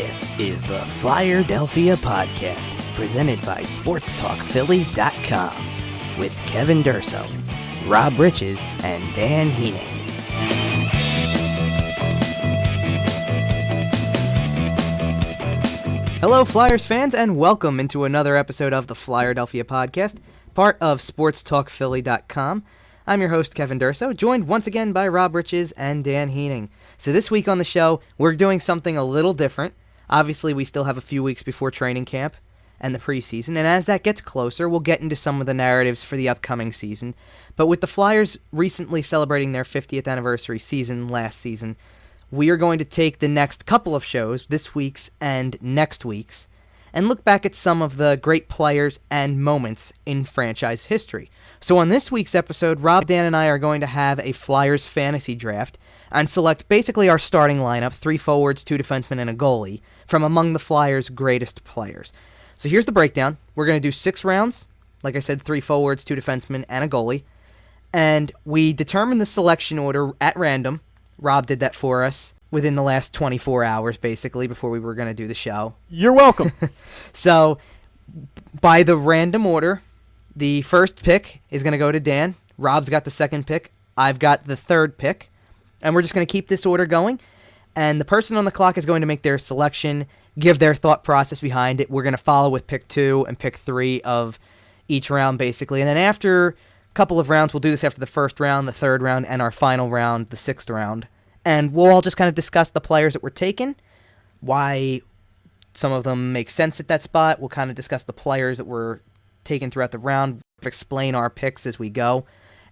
This is the Flyerdelphia podcast, presented by SportsTalkPhilly.com, with Kevin Durso, Rob Riches, and Dan Heaning. Hello, Flyers fans, and welcome into another episode of the Flyerdelphia podcast, part of SportsTalkPhilly.com. I'm your host, Kevin Durso, joined once again by Rob Riches and Dan Heaning. So this week on the show, we're doing something a little different. Obviously, we still have a few weeks before training camp and the preseason, and as that gets closer, we'll get into some of the narratives for the upcoming season. But with the Flyers recently celebrating their 50th anniversary season last season, we are going to take the next couple of shows, this week's and next week's, and look back at some of the great players and moments in franchise history. So on this week's episode, Rob, Dan, and I are going to have a Flyers fantasy draft and select basically our starting lineup, 3 forwards, 2 defensemen, and a goalie, from among the Flyers' greatest players. So here's the breakdown. We're going to do 6 rounds. Like I said, 3 forwards, 2 defensemen, and a goalie. And we determined the selection order at random. Rob did that for us within the last 24 hours, basically, before we were going to do the show. You're welcome. So, by the random order, the first pick is going to go to Dan. Rob's got the second pick. I've got the third pick. And we're just going to keep this order going. And the person on the clock is going to make their selection, give their thought process behind it. We're going to follow with pick 2 and pick 3 of each round, basically. And then after a couple of rounds, we'll do this after the first round, the third round, and our final round, the 6th round. And we'll all just kind of discuss the players that were taken, why some of them make sense at that spot. We'll kind of discuss the players that were taken throughout the round, explain our picks as we go,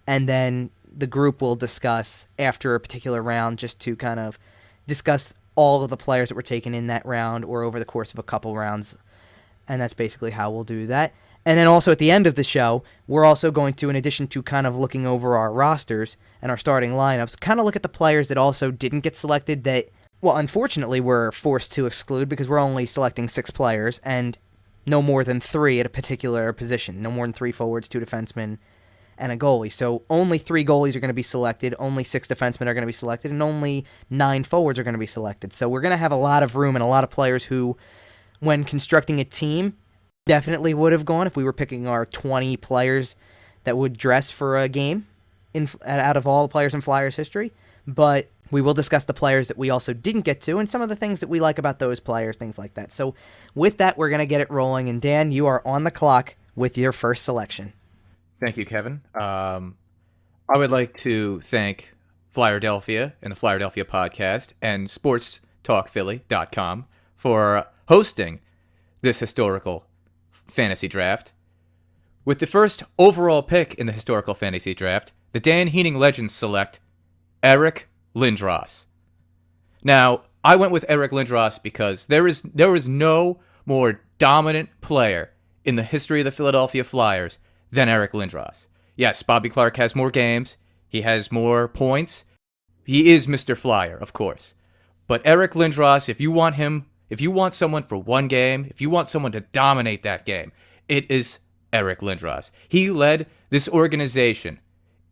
and then the group will discuss after a particular round just to kind of discuss all of the players that were taken in that round or over the course of a couple rounds, and that's basically how we'll do that. And then also at the end of the show, we're also going to, in addition to kind of looking over our rosters and our starting lineups, kind of look at the players that also didn't get selected that, well, unfortunately, we're forced to exclude because we're only selecting 6 players and no more than 3 at a particular position. No more than 3 forwards, 2 defensemen, and a goalie. So only 3 goalies are going to be selected, only 6 defensemen are going to be selected, and only 9 forwards are going to be selected. So we're going to have a lot of room and a lot of players who, when constructing a team, definitely would have gone if we were picking our 20 players that would dress for a game out of all the players in Flyers history. But we will discuss the players that we also didn't get to and some of the things that we like about those players, things like that. So with that, we're going to get it rolling. And Dan, you are on the clock with your first selection. Thank you, Kevin. I would like to thank Flyerdelphia and the Flyerdelphia podcast and SportsTalkPhilly.com for hosting this historical fantasy draft. With the first overall pick in the historical fantasy draft, the Dan Heaning Legends select Eric Lindros. Now, I went with Eric Lindros because there is no more dominant player in the history of the Philadelphia Flyers than Eric Lindros. Yes, Bobby Clark has more games. He has more points. He is Mr. Flyer, of course. But Eric Lindros, if you want someone for one game, if you want someone to dominate that game, it is Eric Lindros. He led this organization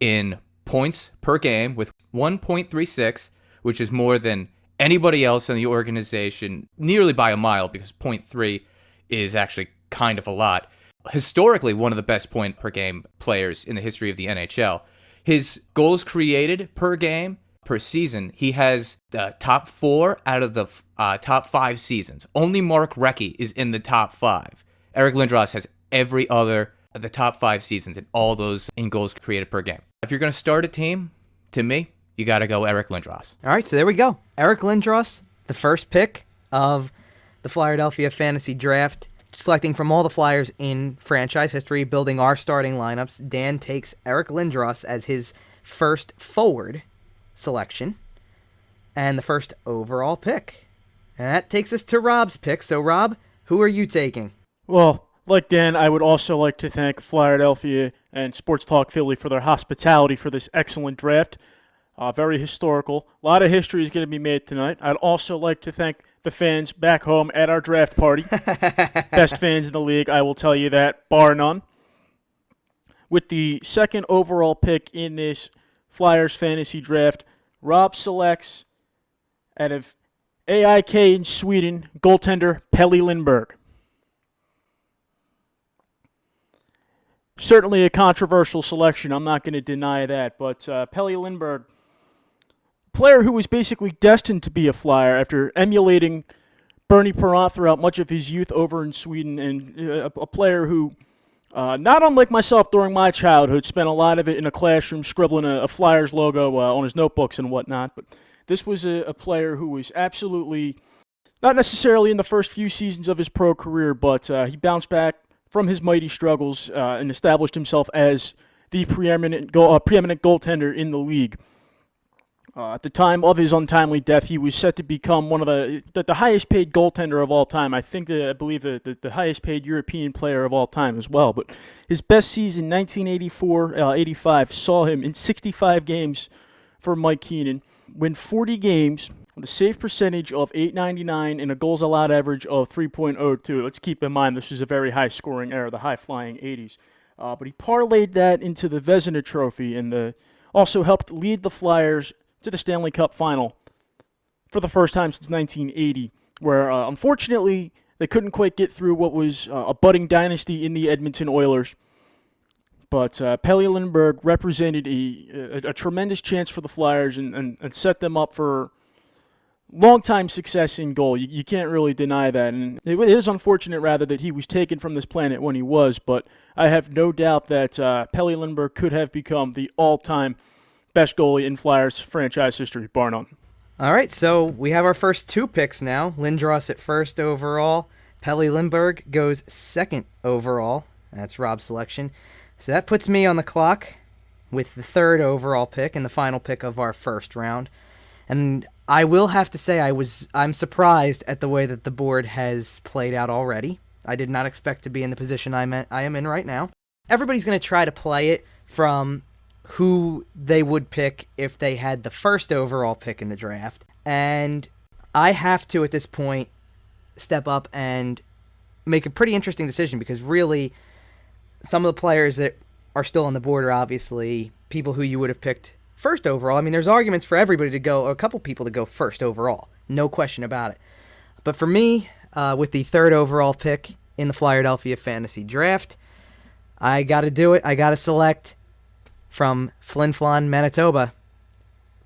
in points per game with 1.36, which is more than anybody else in the organization, nearly by a mile, because 0.3 is actually kind of a lot. Historically, one of the best point per game players in the history of the NHL. His goals created per game, per season, he has the top 4 out of the top 5 seasons. Only Mark Recchi is in the top 5. Eric Lindros has every other of the top 5 seasons and all those in goals created per game. If you're going to start a team, to me, you got to go Eric Lindros. All right, so there we go. Eric Lindros, the first pick of the Flyerdelphia fantasy draft, selecting from all the Flyers in franchise history, building our starting lineups. Dan takes Eric Lindros as his first forward selection and the first overall pick. And that takes us to Rob's pick. So, Rob, who are you taking? Well, like Dan, I would also like to thank Flyerdelphia and Sports Talk Philly for their hospitality for this excellent draft. Very historical. A lot of history is going to be made tonight. I'd also like to thank the fans back home at our draft party. Best fans in the league, I will tell you that, bar none. With the second overall pick in this Flyers fantasy draft, Rob selects out of AIK in Sweden, goaltender Pelle Lindberg. Certainly a controversial selection, I'm not going to deny that, but Pelle Lindberg, player who was basically destined to be a Flyer after emulating Bernie Parent throughout much of his youth over in Sweden, and a player who, not unlike myself during my childhood, spent a lot of it in a classroom scribbling a Flyers logo on his notebooks and whatnot, but this was a player who was absolutely, not necessarily in the first few seasons of his pro career, but he bounced back from his mighty struggles and established himself as the preeminent goaltender in the league. At the time of his untimely death, he was set to become one of the highest paid goaltender of all time. I believe the highest paid European player of all time as well. But his best season, 1984-85, saw him in 65 games for Mike Keenan win 40 games with a save percentage of .899 and a goals allowed average of 3.02. Let's keep in mind this was a very high-scoring era, the high-flying 80s. But he parlayed that into the Vezina Trophy and also helped lead the Flyers to the Stanley Cup Final for the first time since 1980, where unfortunately they couldn't quite get through what was a budding dynasty in the Edmonton Oilers. But Pelle Lindberg represented a tremendous chance for the Flyers and set them up for long-time success in goal. You can't really deny that. And it is unfortunate, rather, that he was taken from this planet when he was, but I have no doubt that Pelle Lindberg could have become the all-time best goalie in Flyers franchise history, bar none. All right, so we have our first two picks now. Lindros at first overall. Pelle Lindberg goes second overall. That's Rob's selection. So that puts me on the clock with the third overall pick and the final pick of our first round. And I will have to say I'm surprised at the way that the board has played out already. I did not expect to be in the position I am in right now. Everybody's going to try to play it from who they would pick if they had the first overall pick in the draft. And I have to, at this point, step up and make a pretty interesting decision, because really some of the players that are still on the board are obviously people who you would have picked first overall. I mean, there's arguments for everybody to go, or a couple people to go first overall. No question about it. But for me, with the third overall pick in the Flyerdelphia Fantasy Draft, I got to do it. I got to select from Flin Flon, Manitoba,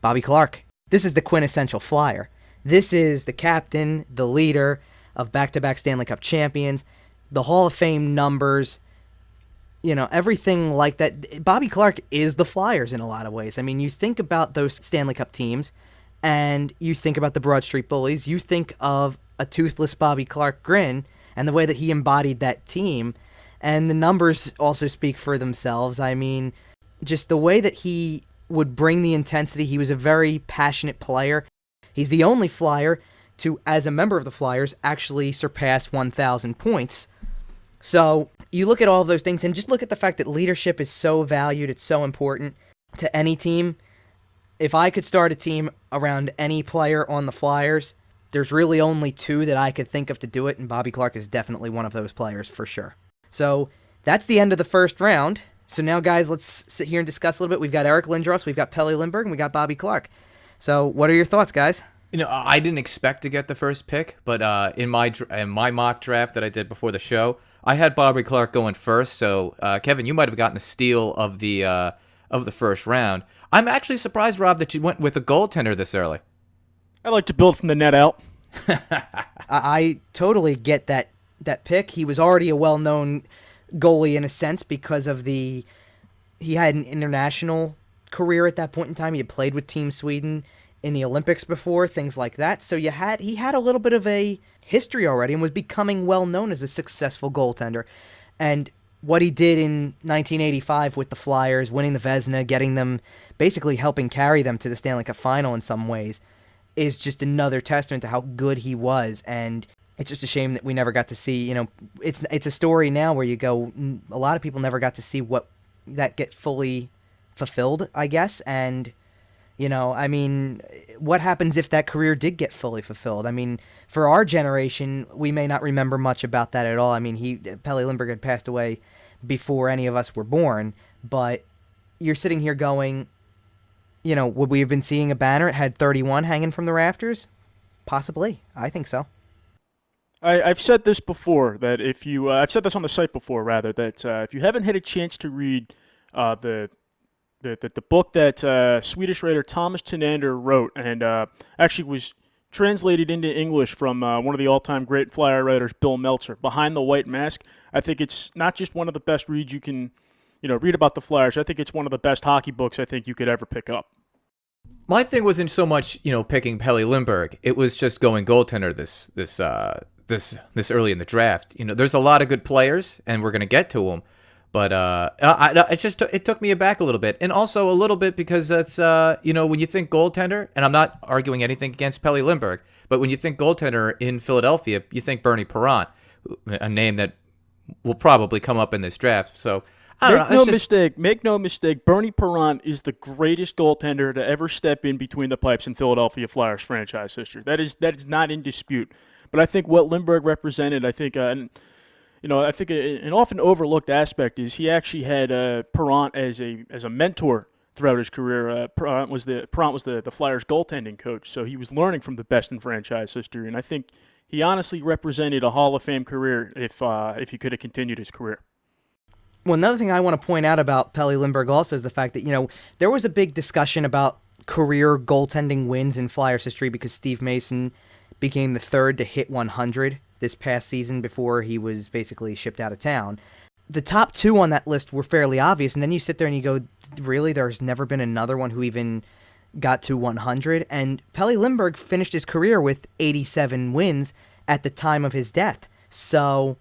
Bobby Clarke. This is the quintessential Flyer. This is the captain, the leader of back-to-back Stanley Cup champions, the Hall of Fame numbers, everything like that. Bobby Clarke is the Flyers in a lot of ways. I mean, you think about those Stanley Cup teams, and you think about the Broad Street Bullies, you think of a toothless Bobby Clarke grin, and the way that he embodied that team, and the numbers also speak for themselves. I mean, just the way that he would bring the intensity. He was a very passionate player. He's the only Flyer to, as a member of the Flyers, actually surpass 1,000 points. So you look at all of those things, and just look at the fact that leadership is so valued. It's so important to any team. If I could start a team around any player on the Flyers, there's really only two that I could think of to do it, and Bobby Clarke is definitely one of those players for sure. So that's the end of the first round. So now, guys, let's sit here and discuss a little bit. We've got Eric Lindros, we've got Pelle Lindberg, and we got Bobby Clarke. So what are your thoughts, guys? I didn't expect to get the first pick, but in my mock draft that I did before the show, I had Bobby Clarke going first. So Kevin, you might have gotten a steal of the first round. I'm actually surprised, Rob, that you went with a goaltender this early. I like to build from the net out. I totally get that pick. He was already a well-known goalie in a sense because of he had an international career at that point in time. He had played with Team Sweden in the Olympics before, things like that. So he had a little bit of a history already and was becoming well known as a successful goaltender. And what he did in 1985 with the Flyers, winning the Vezina, getting them, basically helping carry them to the Stanley Cup Final in some ways, is just another testament to how good he was. And it's just a shame that we never got to see, it's a story now where you go, a lot of people never got to see what that get fully fulfilled, I guess. And, I mean, what happens if that career did get fully fulfilled? I mean, for our generation, we may not remember much about that at all. I mean, Pelle Lindberg had passed away before any of us were born, but you're sitting here going, would we have been seeing a banner? It had 31 hanging from the rafters? Possibly. I think so. I've said this before, that if you, I've said this on the site before, rather, that if you haven't had a chance to read the book that Swedish writer Thomas Tenander wrote, and actually was translated into English from one of the all-time great Flyer writers, Bill Meltzer, Behind the White Mask. I think it's not just one of the best reads you can, read about the Flyers. I think it's one of the best hockey books I think you could ever pick up. My thing wasn't so much, picking Pelle Lindbergh. It was just going goaltender this early in the draft. There's a lot of good players, and we're gonna get to them. But it took me aback a little bit, and also a little bit because that's when you think goaltender, and I'm not arguing anything against Pelle Lindbergh, but when you think goaltender in Philadelphia, you think Bernie Parent, a name that will probably come up in this draft. So I don't know. Make no mistake. Bernie Parent is the greatest goaltender to ever step in between the pipes in Philadelphia Flyers franchise history. That is not in dispute. But I think what Lindbergh represented, I think an often overlooked aspect is he actually had Parent as a mentor throughout his career. Parent was the Flyers goaltending coach, so he was learning from the best in franchise history. And I think he honestly represented a Hall of Fame career if he could have continued his career. Well, another thing I want to point out about Pelle Lindbergh also is the fact that, there was a big discussion about career goaltending wins in Flyers history because Steve Mason became the third to hit 100 this past season before he was basically shipped out of town. The top two on that list were fairly obvious, and then you sit there and you go, really, there's never been another one who even got to 100? And Pelle Lindbergh finished his career with 87 wins at the time of his death. So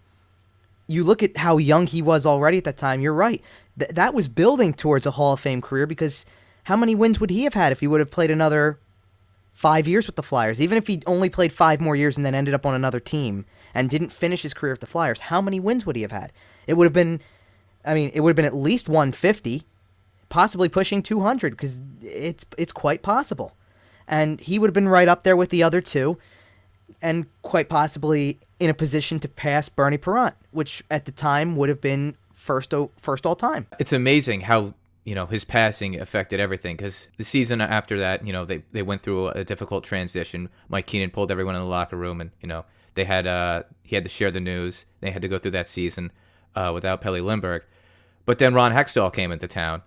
you look at how young he was already at that time, you're right. That was building towards a Hall of Fame career, because how many wins would he have had if he would have played another 5 years with the Flyers? Even if he only played 5 more years and then ended up on another team and didn't finish his career with the Flyers, how many wins would he have had? It would have been at least 150, possibly pushing 200, because it's quite possible. And he would have been right up there with the other two, and quite possibly in a position to pass Bernie Parent, which at the time would have been first all time. It's amazing how his passing affected everything, because the season after that, they went through a difficult transition. Mike Keenan pulled everyone in the locker room, and they had he had to share the news. They had to go through that season without Pelle Lindbergh. But then Ron Hextall came into town,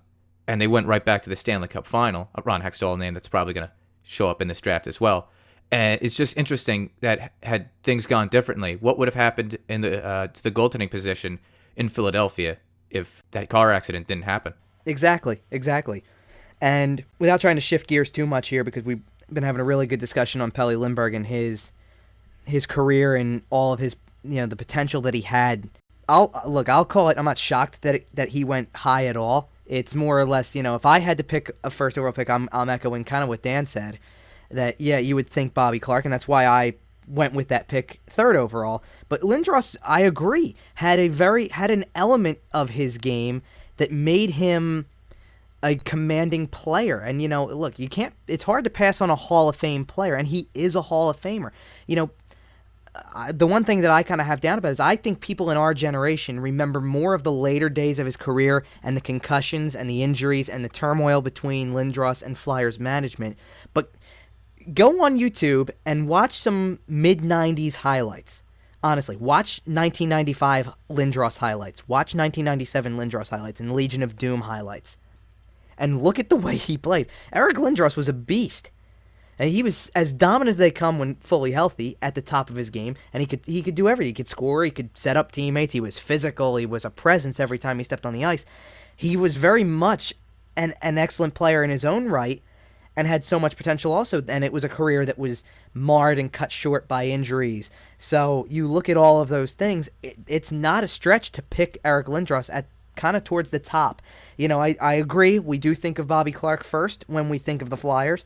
and they went right back to the Stanley Cup final. Ron Hextall, a name that's probably going to show up in this draft as well. And it's just interesting that had things gone differently, what would have happened in to the goaltending position in Philadelphia if that car accident didn't happen. Exactly. And without trying to shift gears too much here, because we've been having a really good discussion on Pelle Lindbergh and his career and all of his, the potential that he had. I'll call it, I'm not shocked that he went high at all. It's more or less, if I had to pick a first overall pick, I'm echoing kind of what Dan said, that, yeah, you would think Bobby Clarke, and that's why I went with that pick third overall. But Lindros, I agree, had an element of his game that made him a commanding player. And, look, it's hard to pass on a Hall of Fame player, and he is a Hall of Famer. The one thing that I kind of have down about is I think people in our generation remember more of the later days of his career and the concussions and the injuries and the turmoil between Lindros and Flyers management. But go on YouTube and watch some mid-90s highlights. Honestly, watch 1995 Lindros highlights. Watch 1997 Lindros highlights and Legion of Doom highlights. And look at the way he played. Eric Lindros was a beast. And he was as dominant as they come when fully healthy at the top of his game. And he could do everything. He could score. He could set up teammates. He was physical. He was a presence every time he stepped on the ice. He was very much an excellent player in his own right, and had so much potential also, and it was a career that was marred and cut short by injuries. So you look at all of those things, it's not a stretch to pick Eric Lindros at kind of towards the top. I agree, we do think of Bobby Clarke first when we think of the Flyers,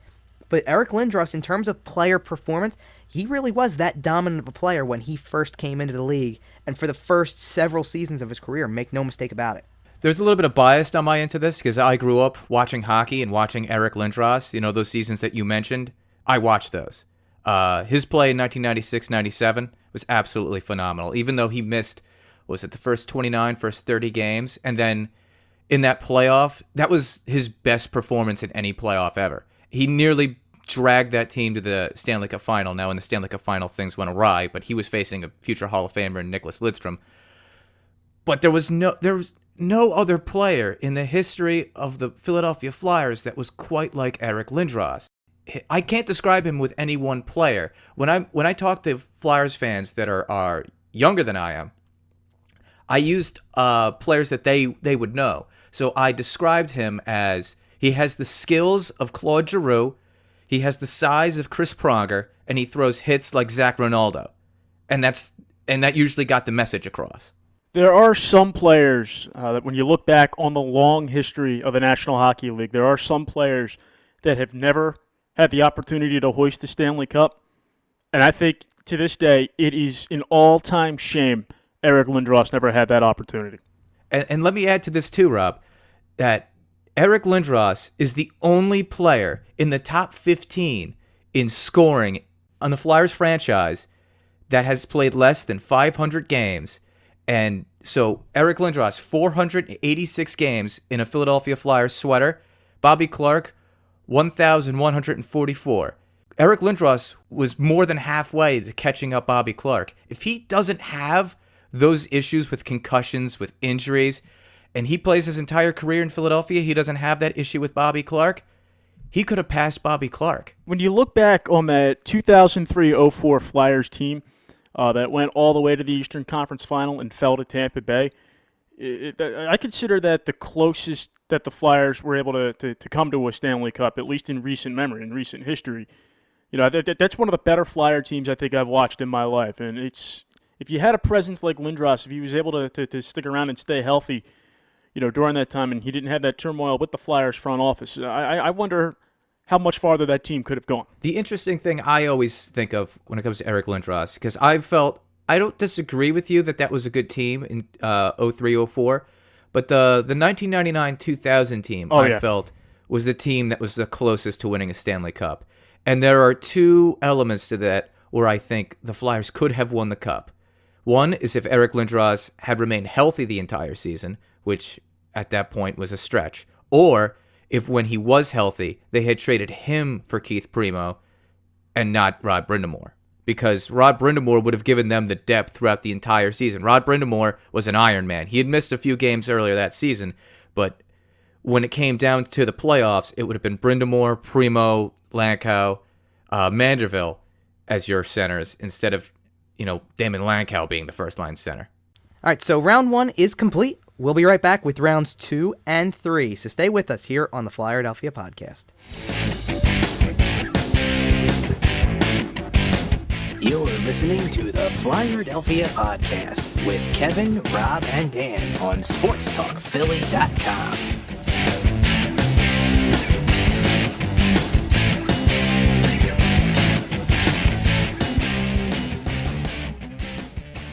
but Eric Lindros, in terms of player performance, he really was that dominant of a player when he first came into the league, and for the first several seasons of his career, make no mistake about it. There's a little bit of bias on my end to this because I grew up watching hockey and watching Eric Lindros. Those seasons that you mentioned, I watched those. His play in 1996-97 was absolutely phenomenal, even though he missed, was it the first 30 games? And then in that playoff, that was his best performance in any playoff ever. He nearly dragged that team to the Stanley Cup final. Now, in the Stanley Cup final, things went awry, but he was facing a future Hall of Famer, Nicholas Lidstrom. But there was no other player in the history of the Philadelphia Flyers that was quite like Eric Lindros. I can't describe him with any one player. When I talk to Flyers fans that are younger than I am, I used players that they would know. So I described him as he has the skills of Claude Giroux, he has the size of Chris Pronger, and he throws hits like Zach Ronaldo. And that usually got the message across. There are some players that when you look back on the long history of the National Hockey League, there are some players that have never had the opportunity to hoist the Stanley Cup. And I think to this day, it is an all-time shame Eric Lindros never had that opportunity. And let me add to this too, Rob, that Eric Lindros is the only player in the top 15 in scoring on the Flyers franchise that has played less than 500 games. And so Eric Lindros, 486 games in a Philadelphia Flyers sweater. Bobby Clarke, 1,144. Eric Lindros was more than halfway to catching up Bobby Clarke. If he doesn't have those issues with concussions, with injuries, and he plays his entire career in Philadelphia, he doesn't have that issue with Bobby Clarke, he could have passed Bobby Clarke. When you look back on that 2003-04 Flyers team that went all the way to the Eastern Conference Final and fell to Tampa Bay, I consider that the closest that the Flyers were able to come to a Stanley Cup, at least in recent memory, in recent history. You know, that's one of the better Flyer teams I think I've watched in my life. And it's if you had a presence like Lindros, if he was able to stick around and stay healthy, you know, during that time, and he didn't have that turmoil with the Flyers front office, I wonder how much farther that team could have gone. The interesting thing I always think of when it comes to Eric Lindros, because I don't disagree with you that was a good team in 03-04, but the 1999-2000 team felt was the team that was the closest to winning a Stanley Cup. And there are two elements to that where I think the Flyers could have won the Cup. One is if Eric Lindros had remained healthy the entire season, which at that point was a stretch, or if when he was healthy, they had traded him for Keith Primo and not Rod Brind'Amour. Because Rod Brind'Amour would have given them the depth throughout the entire season. Rod Brind'Amour was an Iron Man. He had missed a few games earlier that season, but when it came down to the playoffs, it would have been Brind'Amour, Primo, Lankow, Manderville as your centers instead of, Damon Lankow being the first-line center. All right, so round one is complete. We'll be right back with rounds 2 and 3, so stay with us here on the Flyerdelphia podcast. You're listening to the Flyerdelphia podcast with Kevin, Rob, and Dan on SportsTalkPhilly.com.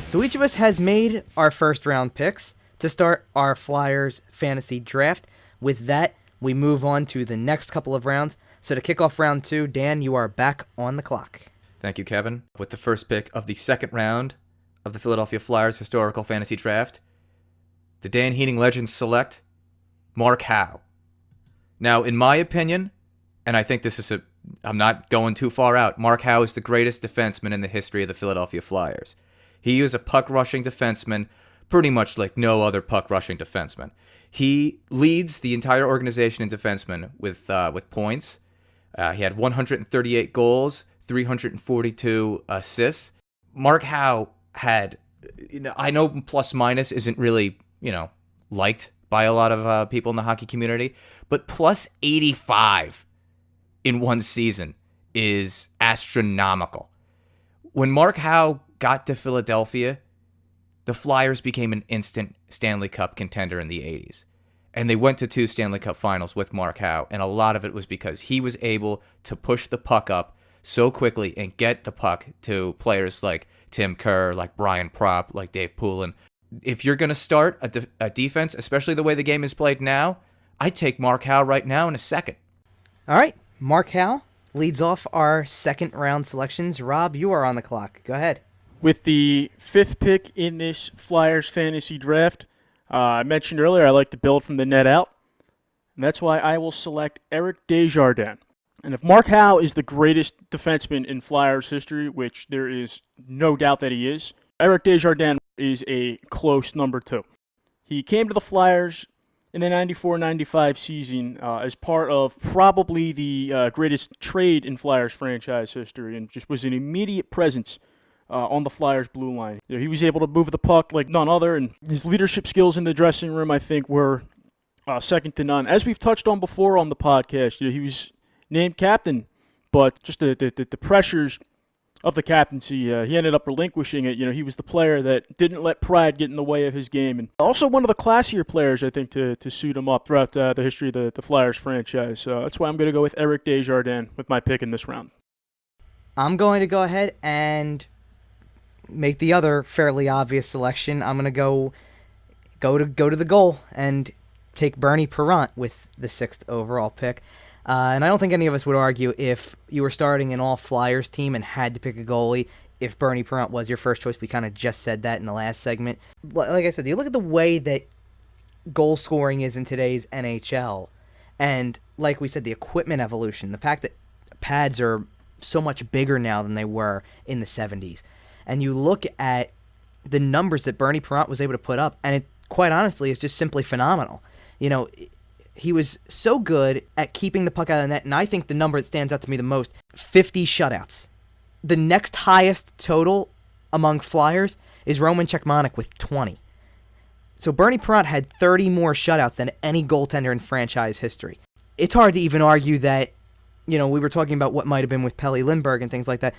So each of us has made our first round picks to start our Flyers fantasy draft. With that, we move on to the next couple of rounds. So to kick off round 2, Dan, you are back on the clock. Thank you, Kevin. With the first pick of the second round of the Philadelphia Flyers historical fantasy draft, the Dan Heaning Legends select Mark Howe. Now, in my opinion, and I think I'm not going too far out, Mark Howe is the greatest defenseman in the history of the Philadelphia Flyers. He is a puck-rushing defenseman, pretty much like no other puck-rushing defenseman. He leads the entire organization in defensemen with points. He had 138 goals, 342 assists. Mark Howe had, I know plus minus isn't really, liked by a lot of people in the hockey community, but plus 85 in one season is astronomical. When Mark Howe got to Philadelphia, the Flyers became an instant Stanley Cup contender in the 80s. And they went to 2 Stanley Cup finals with Mark Howe, and a lot of it was because he was able to push the puck up so quickly and get the puck to players like Tim Kerr, like Brian Propp, like Dave Poulin. If you're going to start a defense, especially the way the game is played now, I'd take Mark Howe right now in a second. All right, Mark Howe leads off our second round selections. Rob, you are on the clock. Go ahead. With the 5th pick in this Flyers fantasy draft, I mentioned earlier I like to build from the net out, and that's why I will select Eric Desjardins. And if Mark Howe is the greatest defenseman in Flyers history, which there is no doubt that he is, Eric Desjardins is a close number 2. He came to the Flyers in the 94-95 season as part of probably the greatest trade in Flyers franchise history, and just was an immediate presence on the Flyers' blue line. He was able to move the puck like none other, and his leadership skills in the dressing room, I think, were second to none. As we've touched on before on the podcast, he was named captain, but just the pressures of the captaincy, he ended up relinquishing it. He was the player that didn't let pride get in the way of his game, and also one of the classier players, I think, to suit him up throughout the history of the Flyers franchise. That's why I'm going to go with Eric Desjardins with my pick in this round. I'm going to go ahead and make the other fairly obvious selection. I'm going to go to the goal and take Bernie Parent with the 6th overall pick. And I don't think any of us would argue if you were starting an all-Flyers team and had to pick a goalie, if Bernie Parent was your first choice. We kind of just said that in the last segment. Like I said, you look at the way that goal scoring is in today's NHL, and like we said, the equipment evolution, the fact that pads are so much bigger now than they were in the 70s. And you look at the numbers that Bernie Parent was able to put up, and it, quite honestly, is just simply phenomenal. He was so good at keeping the puck out of the net, and I think the number that stands out to me the most, 50 shutouts. The next highest total among Flyers is Roman Cechmanek with 20. So Bernie Parent had 30 more shutouts than any goaltender in franchise history. It's hard to even argue that, we were talking about what might have been with Pelle Lindbergh and things like that.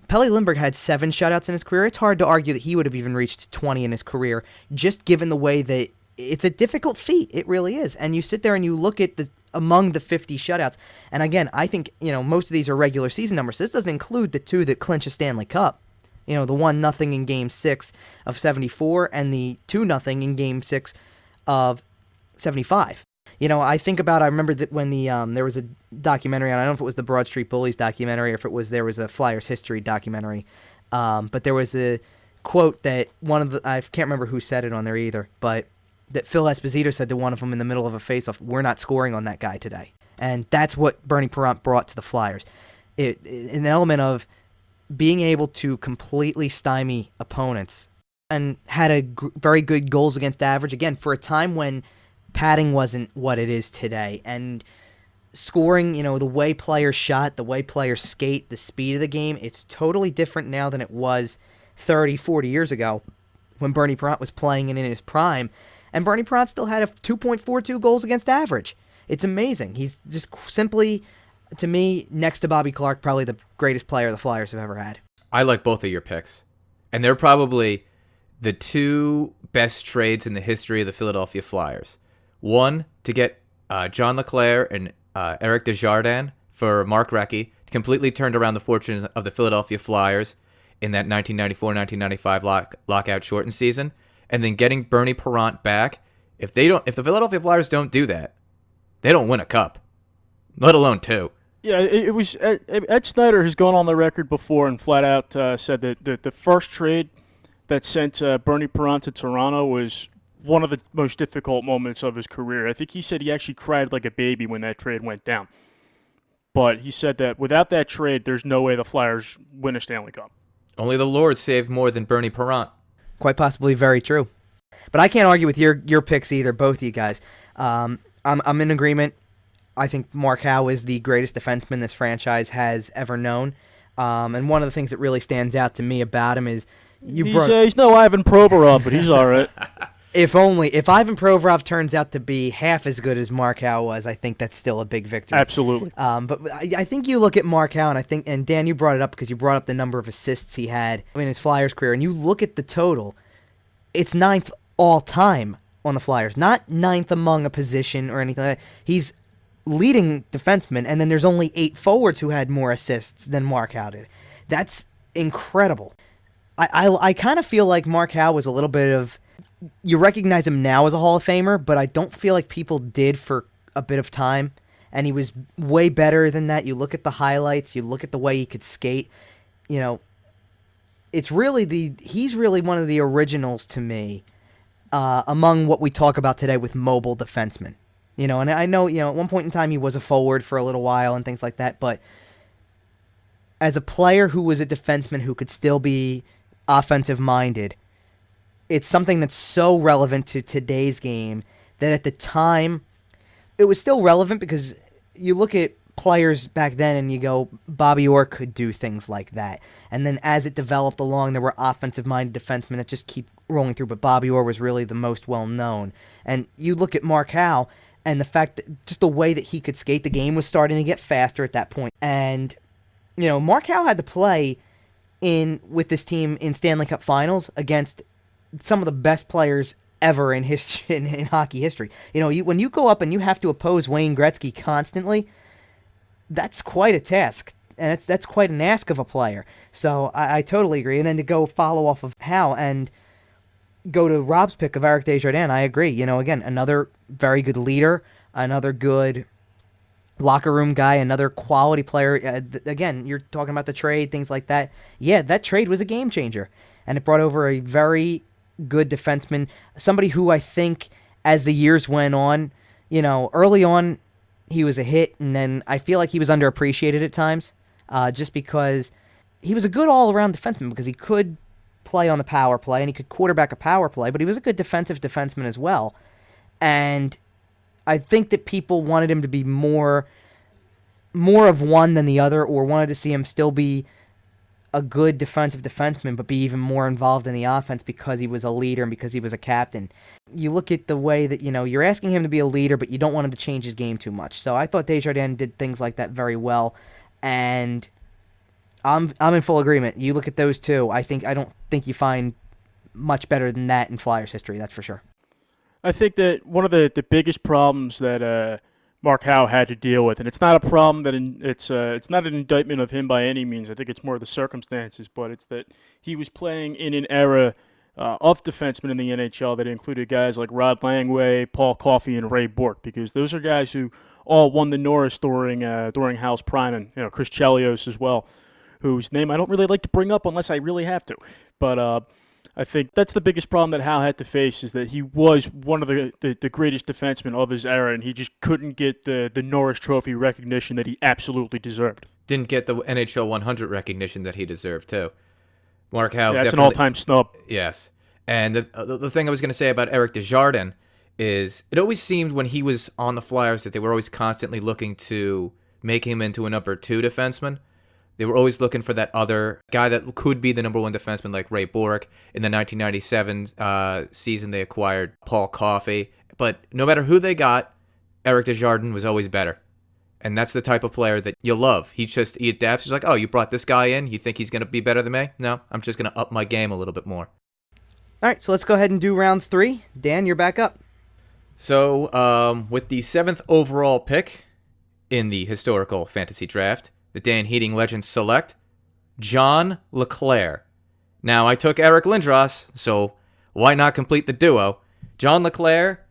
Pelle Lindbergh had 7 shutouts in his career. It's hard to argue that he would have even reached 20 in his career, just given the way that it's a difficult feat. It really is. And you sit there and you look at among the 50 shutouts. And again, I think, most of these are regular season numbers. This doesn't include the 2 that clinch a Stanley Cup. The 1-0 in Game 6 of 74 and the 2-0 in Game 6 of 75. I remember that when there was a documentary, and I don't know if it was the Broad Street Bullies documentary or if there was a Flyers history documentary, but there was a quote that I can't remember who said it on there either, but that Phil Esposito said to one of them in the middle of a faceoff, "We're not scoring on that guy today." And that's what Bernie Parent brought to the Flyers. An element of being able to completely stymie opponents, and had a very good goals against average, again, for a time when padding wasn't what it is today. And scoring, the way players shot, the way players skate, the speed of the game, it's totally different now than it was 30, 40 years ago when Bernie Parent was playing in his prime. And Bernie Parent still had a 2.42 goals against average. It's amazing. He's just simply, to me, next to Bobby Clark, probably the greatest player the Flyers have ever had. I like both of your picks. And they're probably the 2 best trades in the history of the Philadelphia Flyers. One, to get John LeClair and Eric Desjardins for Mark Recchi, completely turned around the fortunes of the Philadelphia Flyers in that 1994-1995 lockout shortened season. And then getting Bernie Parent back, if the Philadelphia Flyers don't do that, they don't win a cup, let alone 2. Yeah, it was Ed Snyder has gone on the record before and flat out said that the first trade that sent Bernie Parent to Toronto was one of the most difficult moments of his career. I think he said he actually cried like a baby when that trade went down. But he said that without that trade, there's no way the Flyers win a Stanley Cup. Only the Lord saved more than Bernie Parent. Quite possibly very true. But I can't argue with your picks either, both of you guys. I'm in agreement. I think Mark Howe is the greatest defenseman this franchise has ever known. And one of the things that really stands out to me about him is he's no Ivan Provorov, but he's all right. If Ivan Provorov turns out to be half as good as Mark Howe was, I think that's still a big victory. Absolutely. But I think you look at Mark Howe, and Dan, you brought it up because you brought up the number of assists he had in his Flyers career, and you look at the total, it's 9th all time on the Flyers, not 9th among a position or anything like that. He's leading defenseman, and then there's only 8 forwards who had more assists than Mark Howe did. That's incredible. I kind of feel like Mark Howe was a little bit of, you recognize him now as a Hall of Famer, but I don't feel like people did for a bit of time, and he was way better than that. You look at the highlights, you look at the way he could skate, it's really he's really one of the originals to me among what we talk about today with mobile defensemen. And I know, at one point in time he was a forward for a little while and things like that, but as a player who was a defenseman who could still be offensive-minded, it's something that's so relevant to today's game that at the time, it was still relevant because you look at players back then and you go, Bobby Orr could do things like that. And then as it developed along, there were offensive-minded defensemen that just keep rolling through, but Bobby Orr was really the most well-known. And you look at Mark Howe, and the fact that just the way that he could skate, the game was starting to get faster at that point. And, Mark Howe had to play with this team in Stanley Cup Finals against some of the best players ever in history, in hockey history. When you go up and you have to oppose Wayne Gretzky constantly, that's quite a task, and that's quite an ask of a player. So I totally agree. And then to go follow off of Howe and go to Rob's pick of Eric Desjardins, I agree. Again, another very good leader, another good locker room guy, another quality player. Again, you're talking about the trade, things like that. Yeah, that trade was a game changer, and it brought over a very good defenseman, somebody who I think as the years went on, early on he was a hit, and then I feel like he was underappreciated at times, just because he was a good all-around defenseman because he could play on the power play and he could quarterback a power play, but he was a good defensive defenseman as well. And I think that people wanted him to be more of one than the other, or wanted to see him still be a good defensive defenseman, but be even more involved in the offense because he was a leader and because he was a captain. You look at the way that, you're asking him to be a leader, but you don't want him to change his game too much. So I thought Desjardins did things like that very well, and I'm in full agreement. You look at those two, I don't think you find much better than that in Flyers history, that's for sure. I think that one of the biggest problems that Mark Howe had to deal with, and it's not a problem that it's not an indictment of him by any means. I think it's more the circumstances, but it's that he was playing in an era of defensemen in the NHL that included guys like Rod Langway, Paul Coffey, and Ray Bourque, because those are guys who all won the Norris during Howe's prime, and Chris Chelios as well, whose name I don't really like to bring up unless I really have to, but. I think that's the biggest problem that Howe had to face, is that he was one of the greatest defensemen of his era, and he just couldn't get the Norris Trophy recognition that he absolutely deserved. Didn't get the NHL 100 recognition that he deserved, too. Mark Howe that's definitely... an all-time snub. Yes. And the thing I was going to say about Eric Desjardins is it always seemed when he was on the Flyers that they were always constantly looking to make him into a number 2 defenseman. They were always looking for that other guy that could be the number 1 defenseman, like Ray Bourque. In the 1997 season, they acquired Paul Coffey. But no matter who they got, Eric Desjardins was always better. And that's the type of player that you love. He adapts. He's like, oh, you brought this guy in? You think he's going to be better than me? No, I'm just going to up my game a little bit more. All right, so let's go ahead and do round 3. Dan, you're back up. So with the 7th overall pick in the historical fantasy draft, the Dan Heating Legends select John LeClair. Now, I took Eric Lindros, so why not complete the duo? John LeClair,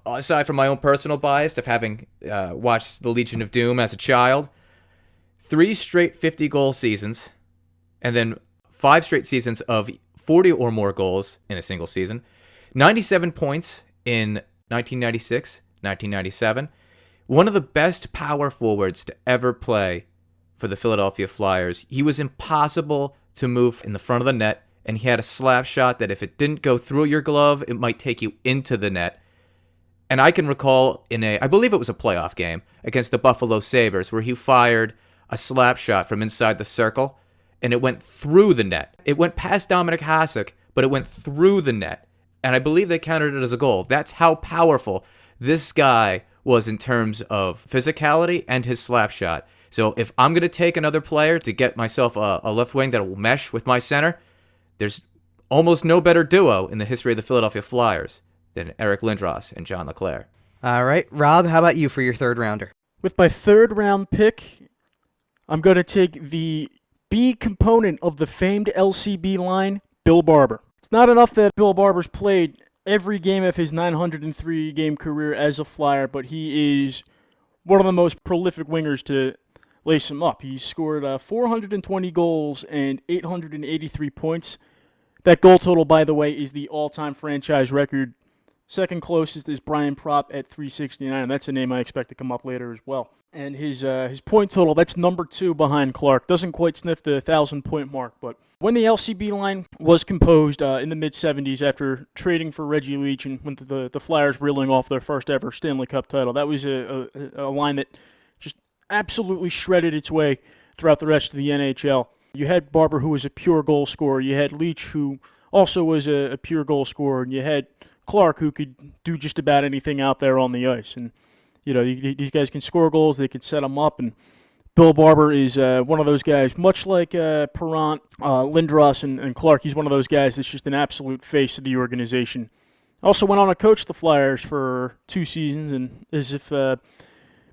aside from my own personal bias of having watched The Legion of Doom as a child, 3 straight 50-goal seasons, and then 5 straight seasons of 40 or more goals in a single season, 97 points in 1996, 1997, one of the best power forwards to ever play for the Philadelphia Flyers. He was impossible to move in the front of the net, and he had a slap shot that if it didn't go through your glove, it might take you into the net. And I can recall I believe it was a playoff game against the Buffalo Sabres, where he fired a slap shot from inside the circle, and it went through the net. It went past Dominik Hasek, but it went through the net. And I believe they counted it as a goal. That's how powerful this guy was in terms of physicality and his slap shot. So if I'm going to take another player to get myself a left wing that will mesh with my center, there's almost no better duo in the history of the Philadelphia Flyers than Eric Lindros and John LeClair. All right. Rob, how about you for your 3rd rounder? With my 3rd round pick, I'm going to take the B component of the famed LCB line, Bill Barber. It's not enough that Bill Barber's played every game of his 903-game career as a Flyer, but he is one of the most prolific wingers to lace him up. He scored 420 goals and 883 points. That goal total, by the way, is the all-time franchise record Second closest is Brian Propp at 369. That's a name I expect to come up later as well. And his point total, that's number 2 behind Clark. Doesn't quite sniff the 1,000-point mark, but when the LCB line was composed in the mid-'70s after trading for Reggie Leach and when the Flyers reeling off their first ever Stanley Cup title, that was a line that just absolutely shredded its way throughout the rest of the NHL. You had Barber, who was a pure goal scorer. You had Leach, who also was a pure goal scorer. And you had Clark, who could do just about anything out there on the ice. And, you know, these guys can score goals. They can set them up. And Bill Barber is one of those guys, much like Perrant, Lindros, and Clark. He's one of those guys that's just an absolute face of the organization. Also went on to coach the Flyers for 2 seasons. And as if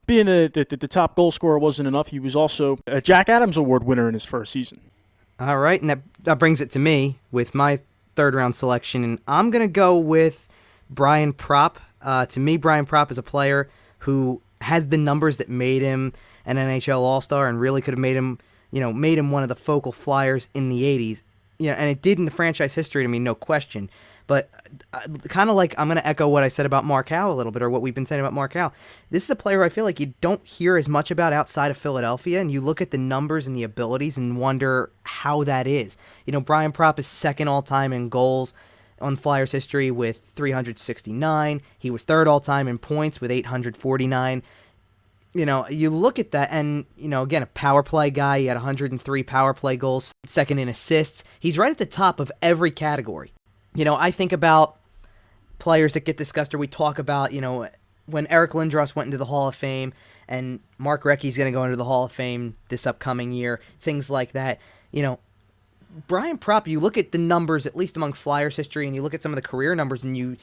being the top goal scorer wasn't enough, he was also a Jack Adams Award winner in his first season. All right, and that brings it to me with my third-round selection, and I'm going to go with Brian Propp. To me, Brian Propp is a player who has the numbers that made him an NHL All-Star and really could have made him one of the focal Flyers in the 80s. And it did in the franchise history to me, no question. But kind of like I'm going to echo what I said about Mark Howe a little bit, or what we've been saying about Mark Howe. This is a player I feel like you don't hear as much about outside of Philadelphia, and you look at the numbers and the abilities and wonder how that is. Brian Propp is second all-time in goals on Flyers history with 369. He was third all-time in points with 849. You look at that, and, again, a power play guy. He had 103 power play goals, second in assists. He's right at the top of every category. I think about players that get discussed, or we talk about, when Eric Lindros went into the Hall of Fame and Mark Recchi's going to go into the Hall of Fame this upcoming year, things like that. Brian Propp, you look at the numbers, at least among Flyers history, and you look at some of the career numbers, and you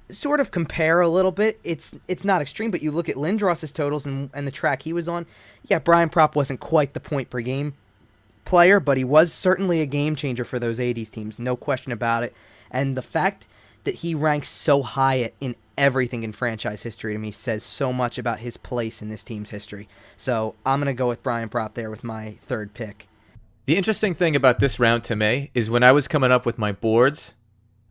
sort of compare a little bit. It's not extreme, but you look at Lindros' totals and the track he was on. Yeah, Brian Propp wasn't quite the point per game player, but he was certainly a game changer for those 80s teams, no question about it. And the fact that he ranks so high in everything in franchise history to me says so much about his place in this team's history. So I'm going to go with Brian Propp there with my third pick. The interesting thing about this round to me is when I was coming up with my boards,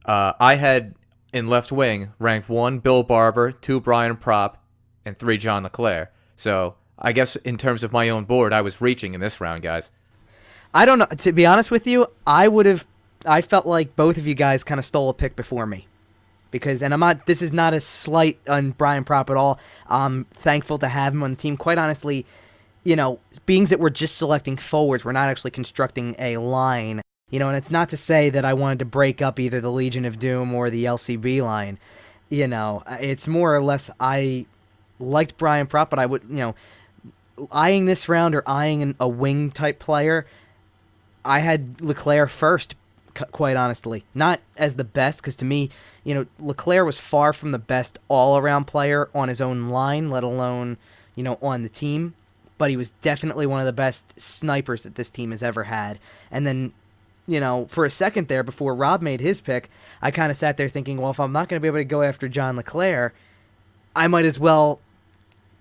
I had in left wing ranked 1 Bill Barber, 2 Brian Propp, and 3 John LeClair. So I guess in terms of my own board, I was reaching in this round, guys. I don't know. To be honest with you, I felt like both of you guys kind of stole a pick before me, because, and this is not a slight on Brian Propp at all. I'm thankful to have him on the team. Quite honestly, being that we're just selecting forwards, we're not actually constructing a line, and it's not to say that I wanted to break up either the Legion of Doom or the LCB line. It's more or less I liked Brian Propp, but I would, eyeing this round or eyeing a wing type player, I had LeClair first. Quite honestly, not as the best, because to me, LeClair was far from the best all-around player on his own line, let alone, on the team. But he was definitely one of the best snipers that this team has ever had. And then, for a second there, before Rob made his pick, I kind of sat there thinking, well, if I'm not going to be able to go after John LeClair, I might as well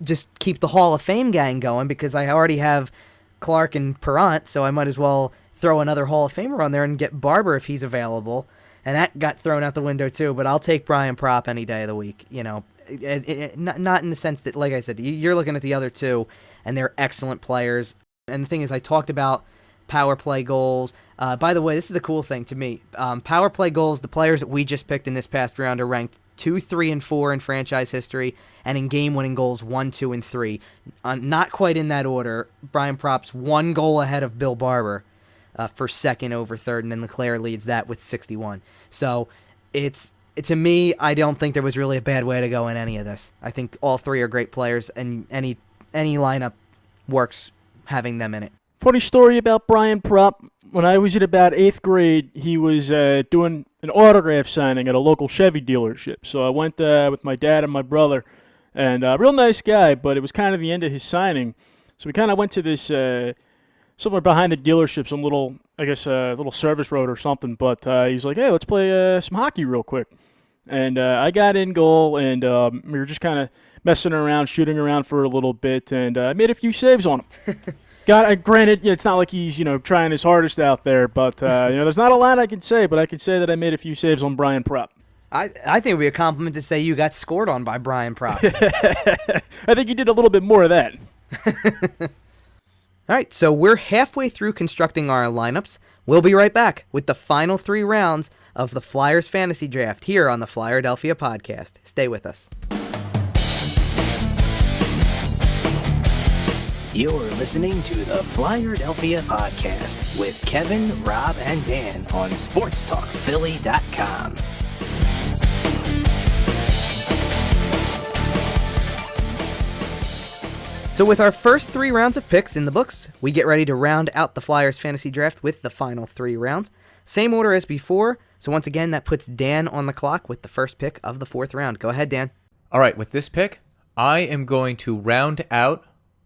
just keep the Hall of Fame gang going, because I already have Clark and Perrant, so I might as well throw another Hall of Famer on there and get Barber if he's available. And that got thrown out the window too, but I'll take Brian Propp any day of the week. Not in the sense that, like I said, you're looking at the other two, and they're excellent players. And the thing is, I talked about power play goals. By the way, this is the cool thing to me. Power play goals, the players that we just picked in this past round are ranked 2, 3, and 4 in franchise history, and in game-winning goals 1, 2, and 3. Not quite in that order. Brian Propp's 1 goal ahead of Bill Barber. For second over third, and then LeClair leads that with 61. So to me, I don't think there was really a bad way to go in any of this. I think all 3 are great players, and any lineup works having them in it. Funny story about Brian Propp. When I was in about 8th grade, he was doing an autograph signing at a local Chevy dealership. So I went with my dad and my brother, and a real nice guy, but it was kind of the end of his signing. So we kind of went to this somewhere behind the dealership, some little, little service road or something. But he's like, hey, let's play some hockey real quick. And I got in goal, and we were just kind of messing around, shooting around for a little bit, and I made a few saves on him. Granted, it's not like he's, trying his hardest out there, but, there's not a lot I can say, but I can say that I made a few saves on Brian Propp. I think it would be a compliment to say you got scored on by Brian Propp. I think you did a little bit more of that. All right, so we're halfway through constructing our lineups. We'll be right back with the final 3 rounds of the Flyers Fantasy Draft here on the Flyerdelphia podcast. Stay with us. You're listening to the Flyerdelphia podcast with Kevin, Rob, and Dan on SportsTalkPhilly.com. So with our first 3 rounds of picks in the books, we get ready to round out the Flyers Fantasy Draft with the final 3 rounds. Same order as before, so once again, that puts Dan on the clock with the first pick of the 4th round. Go ahead, Dan. All right, with this pick, I am going to round out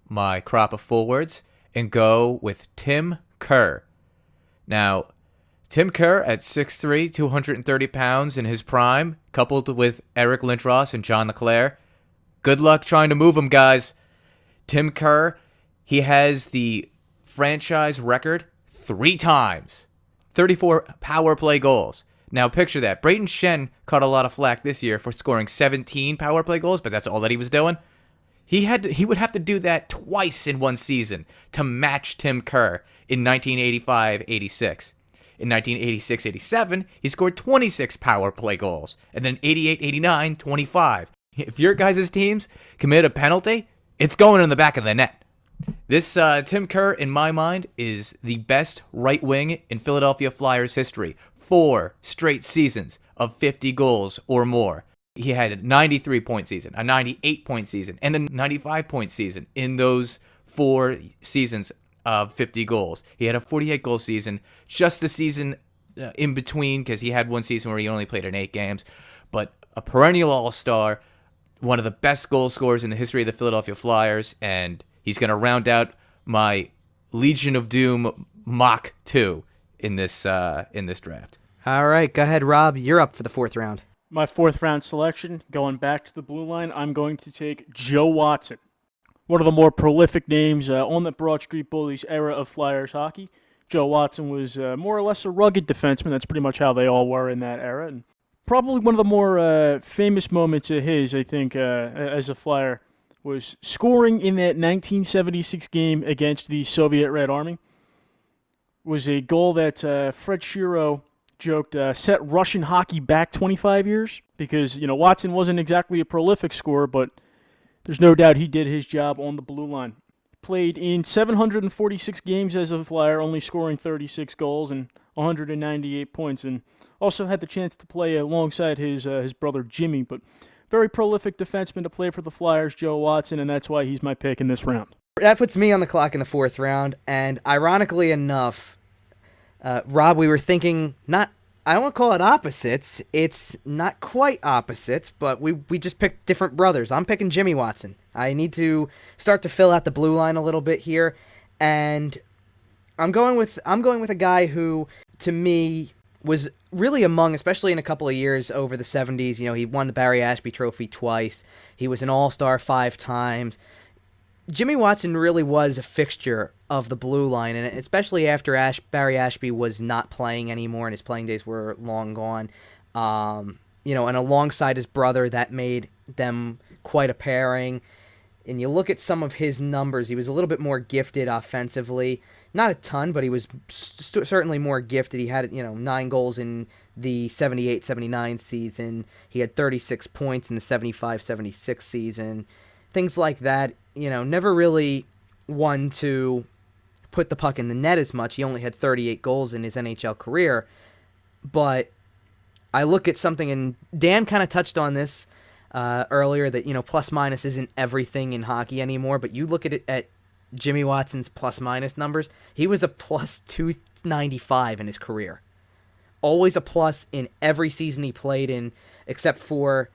my crop of forwards and go with Tim Kerr. Now, Tim Kerr at 6'3", 230 pounds in his prime, coupled with Eric Lindros and John LeClaire. Good luck trying to move him, guys. Tim Kerr, he has the franchise record 3 times. 34 power play goals. Now picture that. Brayden Schenn caught a lot of flack this year for scoring 17 power play goals, but that's all that he was doing. He would have to do that twice in one season to match Tim Kerr in 1985-86. In 1986-87, he scored 26 power play goals, and then 88-89, 25. If your guys' teams commit a penalty, it's going in the back of the net. This Tim Kerr, in my mind, is the best right wing in Philadelphia Flyers history. 4 straight seasons of 50 goals or more. He had a 93-point season, a 98-point season, and a 95-point season in those 4 seasons of 50 goals. He had a 48-goal season, just the season in between, because he had one season where he only played in 8 games. But a perennial all-star, one of the best goal scorers in the history of the Philadelphia Flyers, and he's going to round out my Legion of Doom Mach 2 in this draft. All right, go ahead, Rob. You're up for the 4th round. My 4th round selection, going back to the blue line, I'm going to take Joe Watson. One of the more prolific names on the Broad Street Bullies era of Flyers hockey. Joe Watson was more or less a rugged defenseman. That's pretty much how they all were in that era. And probably one of the more famous moments of his, I think, as a Flyer, was scoring in that 1976 game against the Soviet Red Army. Was a goal that Fred Shiro joked set Russian hockey back 25 years, because Watson wasn't exactly a prolific scorer, but there's no doubt he did his job on the blue line. Played in 746 games as a Flyer, only scoring 36 goals and 198 points, and also had the chance to play alongside his brother Jimmy. But very prolific defenseman to play for the Flyers, Joe Watson, and that's why he's my pick in this round. That puts me on the clock in the 4th round, and ironically enough, Rob, we were thinking I don't want to call it opposites. It's not quite opposites, but we just picked different brothers. I'm picking Jimmy Watson. I need to start to fill out the blue line a little bit here, and I'm going with a guy who, to me, was really among, especially in a couple of years over the 70s. He won the Barry Ashby Trophy twice. He was an All-Star 5 times. Jimmy Watson really was a fixture of the blue line, and especially after Barry Ashby was not playing anymore and his playing days were long gone. And alongside his brother, that made them quite a pairing. And you look at some of his numbers, he was a little bit more gifted offensively. Not a ton, but he was certainly more gifted. He had 9 goals in the 78-79 season. He had 36 points in the 75-76 season. Things like that. Never really one to put the puck in the net as much. He only had 38 goals in his NHL career. But I look at something, and Dan kind of touched on this earlier, that, plus minus isn't everything in hockey anymore. But you look at it at Jimmy Watson's plus minus numbers, he was a plus 295 in his career. Always a plus in every season he played in, except for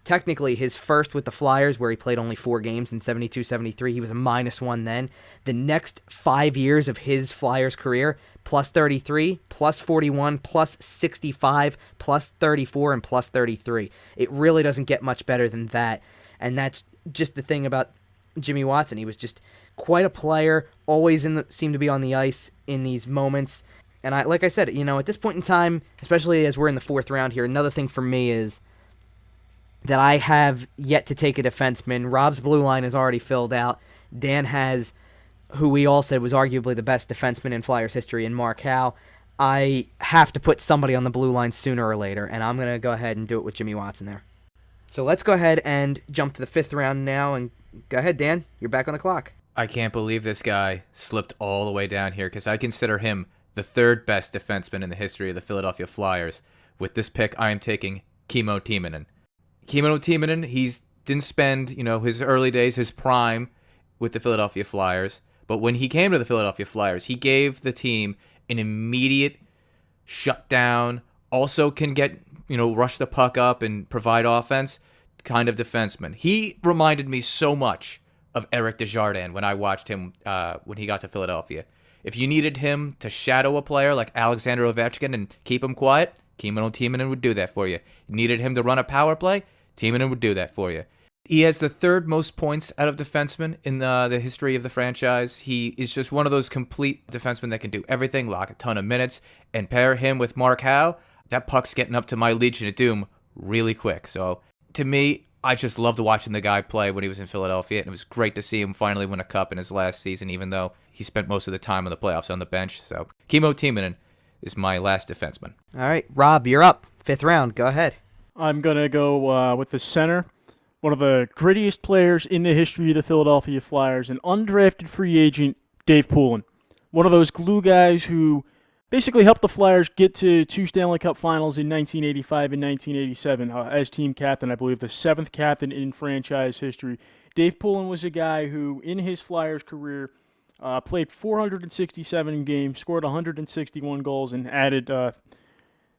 technically his first with the Flyers, where he played only 4 games in 72-73. He was a -1 then. The next 5 years of his Flyers career, plus 33, plus 41, plus 65, plus 34, and plus 33. It really doesn't get much better than that. And that's just the thing about Jimmy Watson. He was just quite a player, always seemed to be on the ice in these moments. And like I said, at this point in time, especially as we're in the fourth round here, another thing for me is that I have yet to take a defenseman. Rob's blue line is already filled out. Dan has, who we all said was arguably the best defenseman in Flyers history, in Mark Howe. I have to put somebody on the blue line sooner or later, and I'm going to go ahead and do it with Jimmy Watson there. So let's go ahead and jump to the fifth round now, and go ahead, Dan. You're back on the clock. I can't believe this guy slipped all the way down here because I consider him the third best defenseman in the history of the Philadelphia Flyers. With this pick, I am taking Kimmo Timonen. Kimmo Timonen, he didn't spend, his early days, his prime with the Philadelphia Flyers, but when he came to the Philadelphia Flyers, he gave the team an immediate shutdown, also can get, rush the puck up and provide offense kind of defenseman. He reminded me so much of Eric Desjardins when I watched him when he got to Philadelphia. If you needed him to shadow a player like Alexander Ovechkin and keep him quiet, Kimmo Timonen would do that for you. You needed him to run a power play, Timonen would do that for you. He has the third most points out of defensemen in the history of the franchise. He is just one of those complete defensemen that can do everything, lock a ton of minutes, and pair him with Mark Howe, that puck's getting up to my Legion of Doom really quick. So, to me, I just loved watching the guy play when he was in Philadelphia, and it was great to see him finally win a cup in his last season, even though he spent most of the time in the playoffs on the bench. So, Kimmo Timonen is my last defenseman. All right, Rob, you're up. Fifth round. Go ahead. I'm going to go with the center. One of the grittiest players in the history of the Philadelphia Flyers, an undrafted free agent, Dave Poulin. One of those glue guys who basically helped the Flyers get to 2 Stanley Cup finals in 1985 and 1987 as team captain, I believe the 7th captain in franchise history. Dave Poulin was a guy who, in his Flyers career, played 467 games, scored 161 goals, and added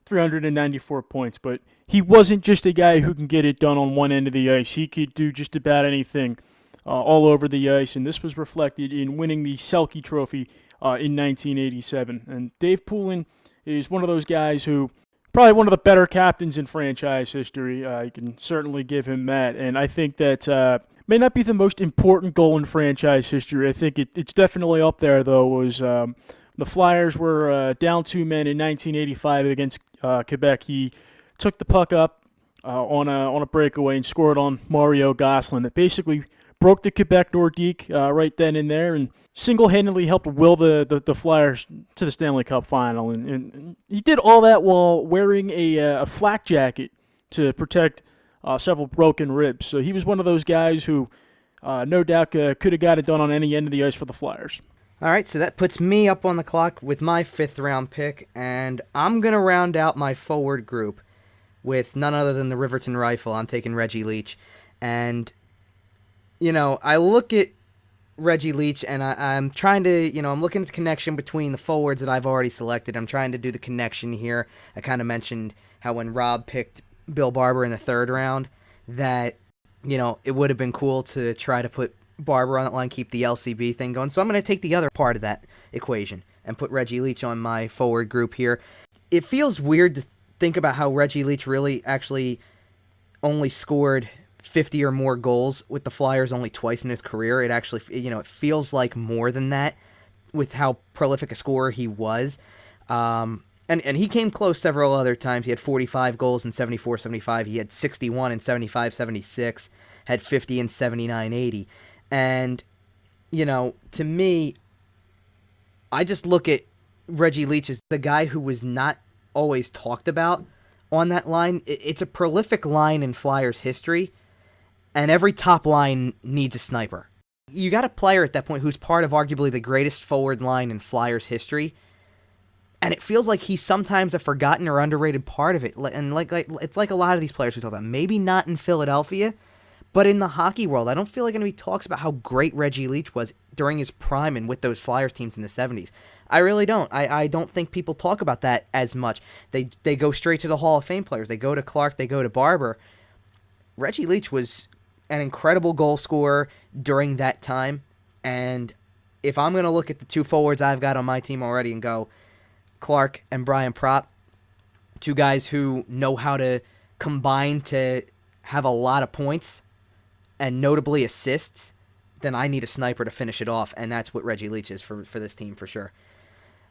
394 points. But he wasn't just a guy who can get it done on one end of the ice. He could do just about anything all over the ice, and this was reflected in winning the Selke Trophy in 1987. And Dave Poulin is one of those guys who probably one of the better captains in franchise history. You can certainly give him that. And I think that may not be the most important goal in franchise history. I think it's definitely up there, though, was the Flyers were down 2 men in 1985 against Quebec. He took the puck up on a breakaway and scored on Mario Gosselin. It basically broke the Quebec Nordique right then and there, and single-handedly helped will the Flyers to the Stanley Cup final. And he did all that while wearing a flak jacket to protect several broken ribs. So he was one of those guys who no doubt could have got it done on any end of the ice for the Flyers. All right, so that puts me up on the clock with my 5th round pick, and I'm going to round out my forward group with none other than the Riverton Rifle. I'm taking Reggie Leach. And, I look at Reggie Leach, and I'm trying to, I'm looking at the connection between the forwards that I've already selected. I'm trying to do the connection here. I kind of mentioned how when Rob picked Bill Barber in the 3rd round, that, it would have been cool to try to put Barber on that line, keep the LCB thing going. So I'm going to take the other part of that equation and put Reggie Leach on my forward group here. It feels weird to think about how Reggie Leach really actually only scored 50 or more goals with the Flyers only twice in his career. It actually, it feels like more than that with how prolific a scorer he was. And he came close several other times. He had 45 goals in 74-75. He had 61 in 75-76, had 50 in 79-80. And, to me, I just look at Reggie Leach as the guy who was not always talked about on that line. It's a prolific line in Flyers history, and every top line needs a sniper. You got a player at that point who's part of arguably the greatest forward line in Flyers history, and it feels like he's sometimes a forgotten or underrated part of it. And like it's like a lot of these players we talk about, maybe not in Philadelphia, but in the hockey world, I don't feel like anybody talks about how great Reggie Leach was during his prime and with those Flyers teams in the 70s. I really don't. I don't think people talk about that as much. They go straight to the Hall of Fame players. They go to Clark, they go to Barber. Reggie Leach was an incredible goal scorer during that time, and if I'm going to look at the 2 forwards I've got on my team already and go Clark and Brian Propp, 2 guys who know how to combine to have a lot of points and notably assists, then I need a sniper to finish it off, and that's what Reggie Leach is for this team for sure.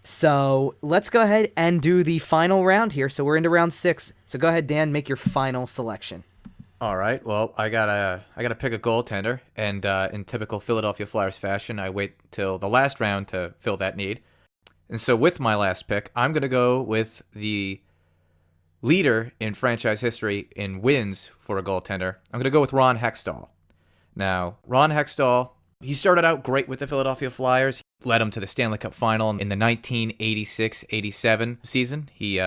So let's go ahead and do the final round here. So we're into round 6. So go ahead, Dan, make your final selection. All right. Well, I gotta pick a goaltender, and in typical Philadelphia Flyers fashion, I wait till the last round to fill that need. And so with my last pick, I'm gonna go with the leader in franchise history in wins for a goaltender. I'm gonna go with Ron Hextall. Now, Ron Hextall, he started out great with the Philadelphia Flyers. Led them to the Stanley Cup final in the 1986-87 season. He,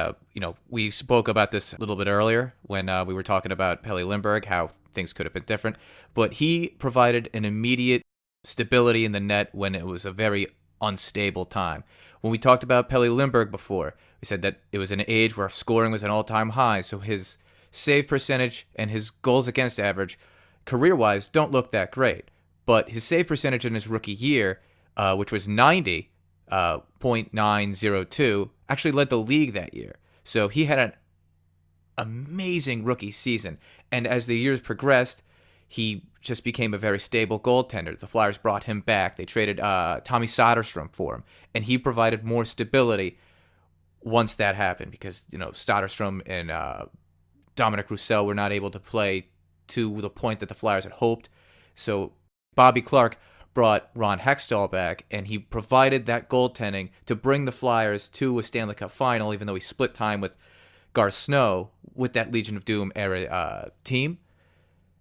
we spoke about this a little bit earlier when we were talking about Pelle Lindbergh, how things could have been different. But he provided an immediate stability in the net when it was a very unstable time. When we talked about Pelle Lindbergh before, we said that it was an age where scoring was an all-time high, so his save percentage and his goals against average, career-wise, don't look that great. But his save percentage in his rookie year, which was 90.902, actually led the league that year. So he had an amazing rookie season. And as the years progressed, he just became a very stable goaltender. The Flyers brought him back. They traded Tommy Soderstrom for him. And he provided more stability once that happened because, Soderstrom and Dominic Rousseau were not able to play to the point that the Flyers had hoped. So Bobby Clarke brought Ron Hextall back, and he provided that goaltending to bring the Flyers to a Stanley Cup final, even though he split time with Garth Snow with that Legion of Doom era team.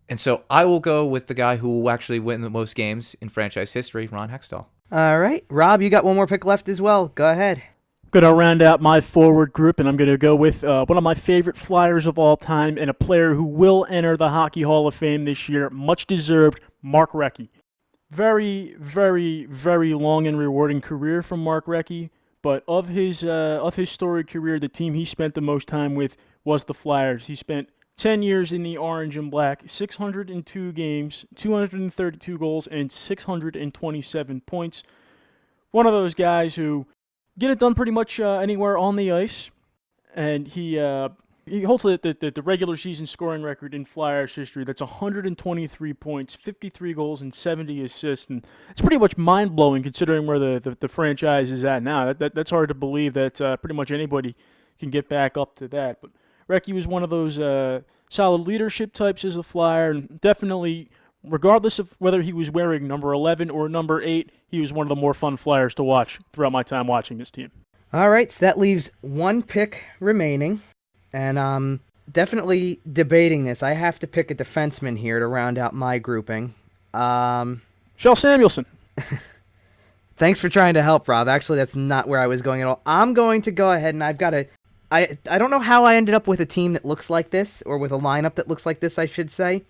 And so I will go with the guy who will actually win the most games in franchise history, Ron Hextall. All right. Rob, you got one more pick left as well. Go ahead. Going to round out my forward group, and I'm going to go with one of my favorite Flyers of all time and a player who will enter the Hockey Hall of Fame this year, much deserved, Mark Recchi. Very, very, very long and rewarding career from Mark Recchi, but of his storied career, the team he spent the most time with was the Flyers. He spent 10 years in the orange and black, 602 games, 232 goals, and 627 points. One of those guys who get it done pretty much anywhere on the ice, and he holds the regular season scoring record in Flyers history. That's 123 points, 53 goals, and 70 assists, and it's pretty much mind-blowing considering where the franchise is at now. That's hard to believe that pretty much anybody can get back up to that, but Recchi was one of those solid leadership types as a Flyer, and definitely, regardless of whether he was wearing number 11 or number 8, he was one of the more fun Flyers to watch throughout my time watching this team. All right, so that leaves one pick remaining, and I'm definitely debating this. I have to pick a defenseman here to round out my grouping. Kjell Samuelsson. Thanks for trying to help, Rob. Actually, that's not where I was going at all. I'm going to go ahead, and I've got I don't know how I ended up with a team that looks like this, or with a lineup that looks like this, I should say,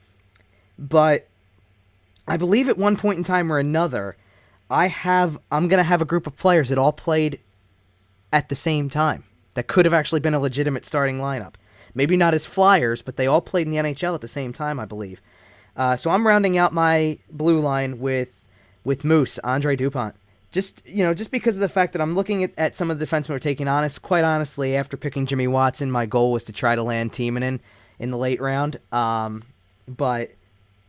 but I believe at one point in time or another, I'm going to have a group of players that all played at the same time that could have actually been a legitimate starting lineup. Maybe not as Flyers, but they all played in the NHL at the same time, I believe. So I'm rounding out my blue line with Moose, Andre Dupont. Just because of the fact that I'm looking at some of the defensemen we're taking, quite honestly, after picking Jimmy Watson, my goal was to try to land Timonen in the late round. But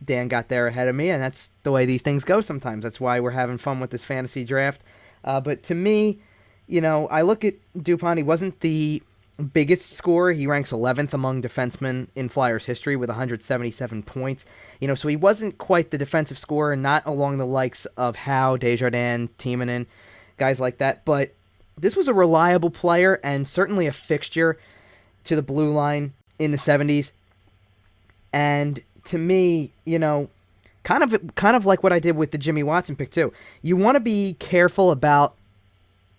Dan got there ahead of me, and that's the way these things go sometimes. That's why we're having fun with this fantasy draft. But to me, I look at Dupont. He wasn't the biggest scorer. He ranks 11th among defensemen in Flyers history with 177 points. So he wasn't quite the defensive scorer, not along the likes of Howe, Desjardins, Timonen, guys like that. But this was a reliable player and certainly a fixture to the blue line in the 70s. And to me, kind of like what I did with the Jimmy Watson pick too. You want to be careful about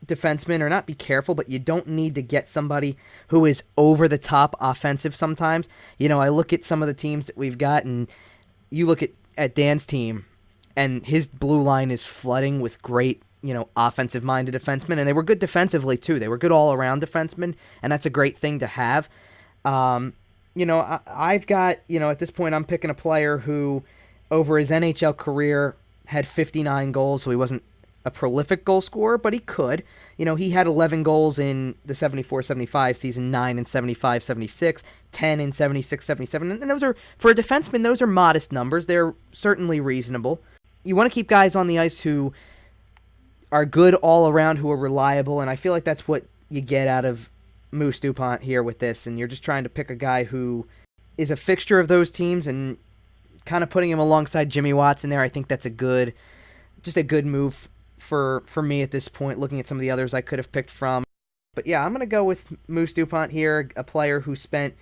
defensemen, or not be careful, but you don't need to get somebody who is over the top offensive sometimes. I look at some of the teams that we've got, and you look at Dan's team, and his blue line is flooding with great, offensive-minded defensemen, and they were good defensively too. They were good all-around defensemen, and that's a great thing to have. I've got, at this point, I'm picking a player who, over his NHL career, had 59 goals, so he wasn't a prolific goal scorer, but he could. He had 11 goals in the 74-75 season, 9 in 75-76, 10 in 76-77, and those are, for a defenseman, those are modest numbers. They're certainly reasonable. You want to keep guys on the ice who are good all around, who are reliable, and I feel like that's what you get out of Moose DuPont here with this, and you're just trying to pick a guy who is a fixture of those teams and kind of putting him alongside Jimmy Watson there. I think that's a good move for me at this point, looking at some of the others I could have picked from. But yeah, I'm going to go with Moose DuPont here, a player who spent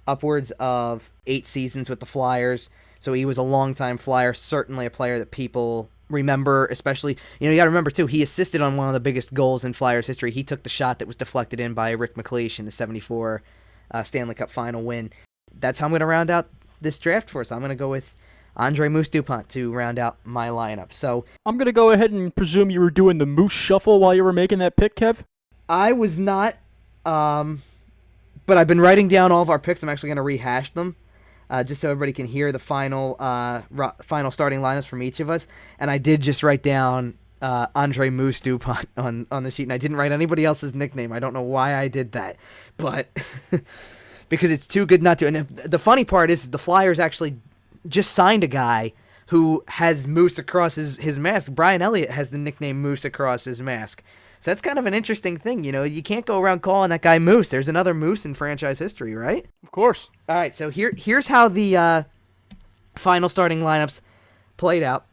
upwards of 8 seasons with the Flyers, so he was a longtime Flyer, certainly a player that people remember, especially, you got to remember too, he assisted on one of the biggest goals in Flyers history. He took the shot that was deflected in by Rick McLeish in the 74 Stanley Cup final win. That's how I'm going to round out this draft for us. I'm going to go with Andre Moose DuPont to round out my lineup. So I'm going to go ahead and presume you were doing the Moose Shuffle while you were making that pick, Kev? I was not, but I've been writing down all of our picks. I'm actually going to rehash them. Just so everybody can hear the final starting lineups from each of us. And I did just write down Andre Moose DuPont on the sheet, and I didn't write anybody else's nickname. I don't know why I did that, but because it's too good not to. And the funny part is the Flyers actually just signed a guy who has Moose across his mask. Brian Elliott has the nickname Moose across his mask. So that's kind of an interesting thing, You can't go around calling that guy Moose. There's another Moose in franchise history, right? Of course. All right, so here's how the final starting lineups played out.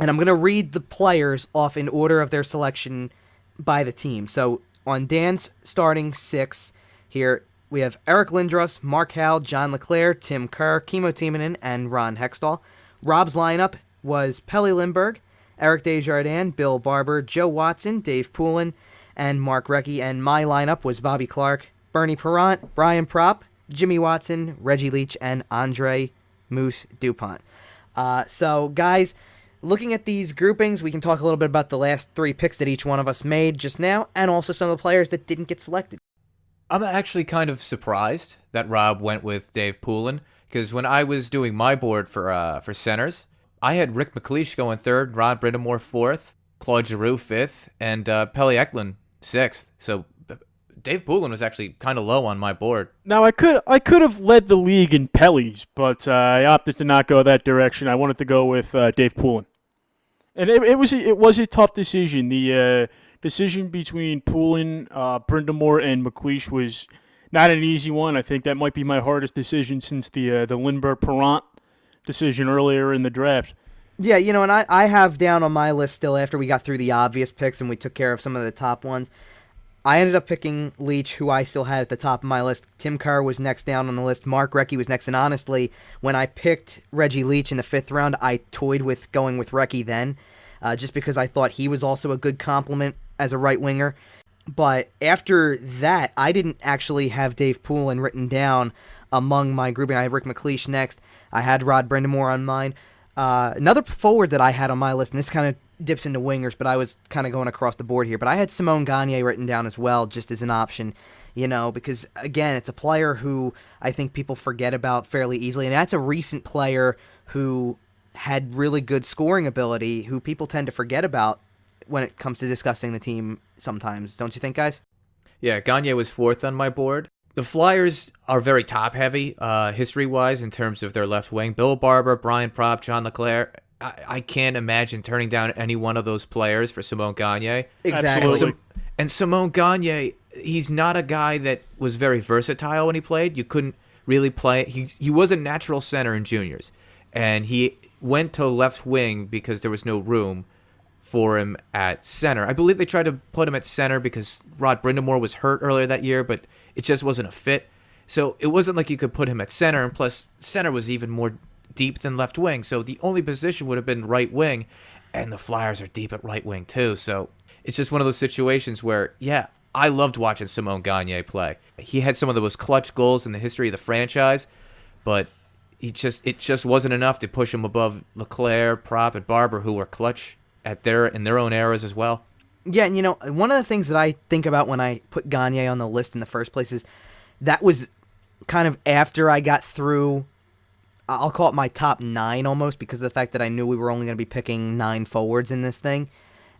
And I'm going to read the players off in order of their selection by the team. So on Dan's starting 6 here, we have Eric Lindros, Mark Howell, John LeClaire, Tim Kerr, Kimmo Timonen, and Ron Hextall. Rob's lineup was Pelle Lindbergh, Eric Desjardins, Bill Barber, Joe Watson, Dave Poulin, and Mark Recchi. And my lineup was Bobby Clark, Bernie Parent, Brian Propp, Jimmy Watson, Reggie Leach, and Andre Moose DuPont. So, guys, looking at these groupings, we can talk a little bit about the last 3 picks that each one of us made just now, and also some of the players that didn't get selected. I'm actually kind of surprised that Rob went with Dave Poulin, because when I was doing my board for centers, I had Rick McLeish going 3rd, Ron Brindamore 4th, Claude Giroux 5th, and Pelle Eklund 6th. So Dave Poulin was actually kind of low on my board. Now, I could have led the league in Pellies, but I opted to not go that direction. I wanted to go with Dave Poulin. And it was a tough decision. The decision between Poulin, Brindamore, and McLeish was not an easy one. I think that might be my hardest decision since the Lindbergh-Parent decision earlier in the draft. Yeah, and I have down on my list still, after we got through the obvious picks and we took care of some of the top ones, I ended up picking Leach, who I still had at the top of my list. Tim Kerr was next down on the list. Mark Recchi was next. And honestly, when I picked Reggie Leach in the 5th round, I toyed with going with Recchi then, just because I thought he was also a good complement as a right winger. But after that, I didn't actually have Dave Poulin written down among my grouping. I had Rick McLeish next. I had Rod Brindamore on mine. Another forward that I had on my list, and this kind of dips into wingers, but I was kind of going across the board here, but I had Simone Gagne written down as well, just as an option, because, again, it's a player who I think people forget about fairly easily, and that's a recent player who had really good scoring ability, who people tend to forget about when it comes to discussing the team sometimes. Don't you think, guys? Yeah, Gagne was 4th on my board. The Flyers are very top-heavy, history-wise, in terms of their left wing. Bill Barber, Brian Propp, John LeClaire. I can't imagine turning down any one of those players for Simone Gagne. Exactly. And Simone Gagne, he's not a guy that was very versatile when he played. You couldn't really play. He was a natural center in juniors, and he went to left wing because there was no room for him at center. I believe they tried to put him at center because Rod Brindamore was hurt earlier that year, but it just wasn't a fit. So it wasn't like you could put him at center, and plus center was even more deep than left wing. So the only position would have been right wing, and the Flyers are deep at right wing too. So it's just one of those situations where, yeah, I loved watching Simone Gagne play. He had some of the most clutch goals in the history of the franchise, but it just wasn't enough to push him above LeClaire, Propp, and Barber, who were clutch in their own eras as well. Yeah, and one of the things that I think about when I put Gagne on the list in the first place is that was kind of after I got through, I'll call it my top 9 almost, because of the fact that I knew we were only going to be picking 9 forwards in this thing.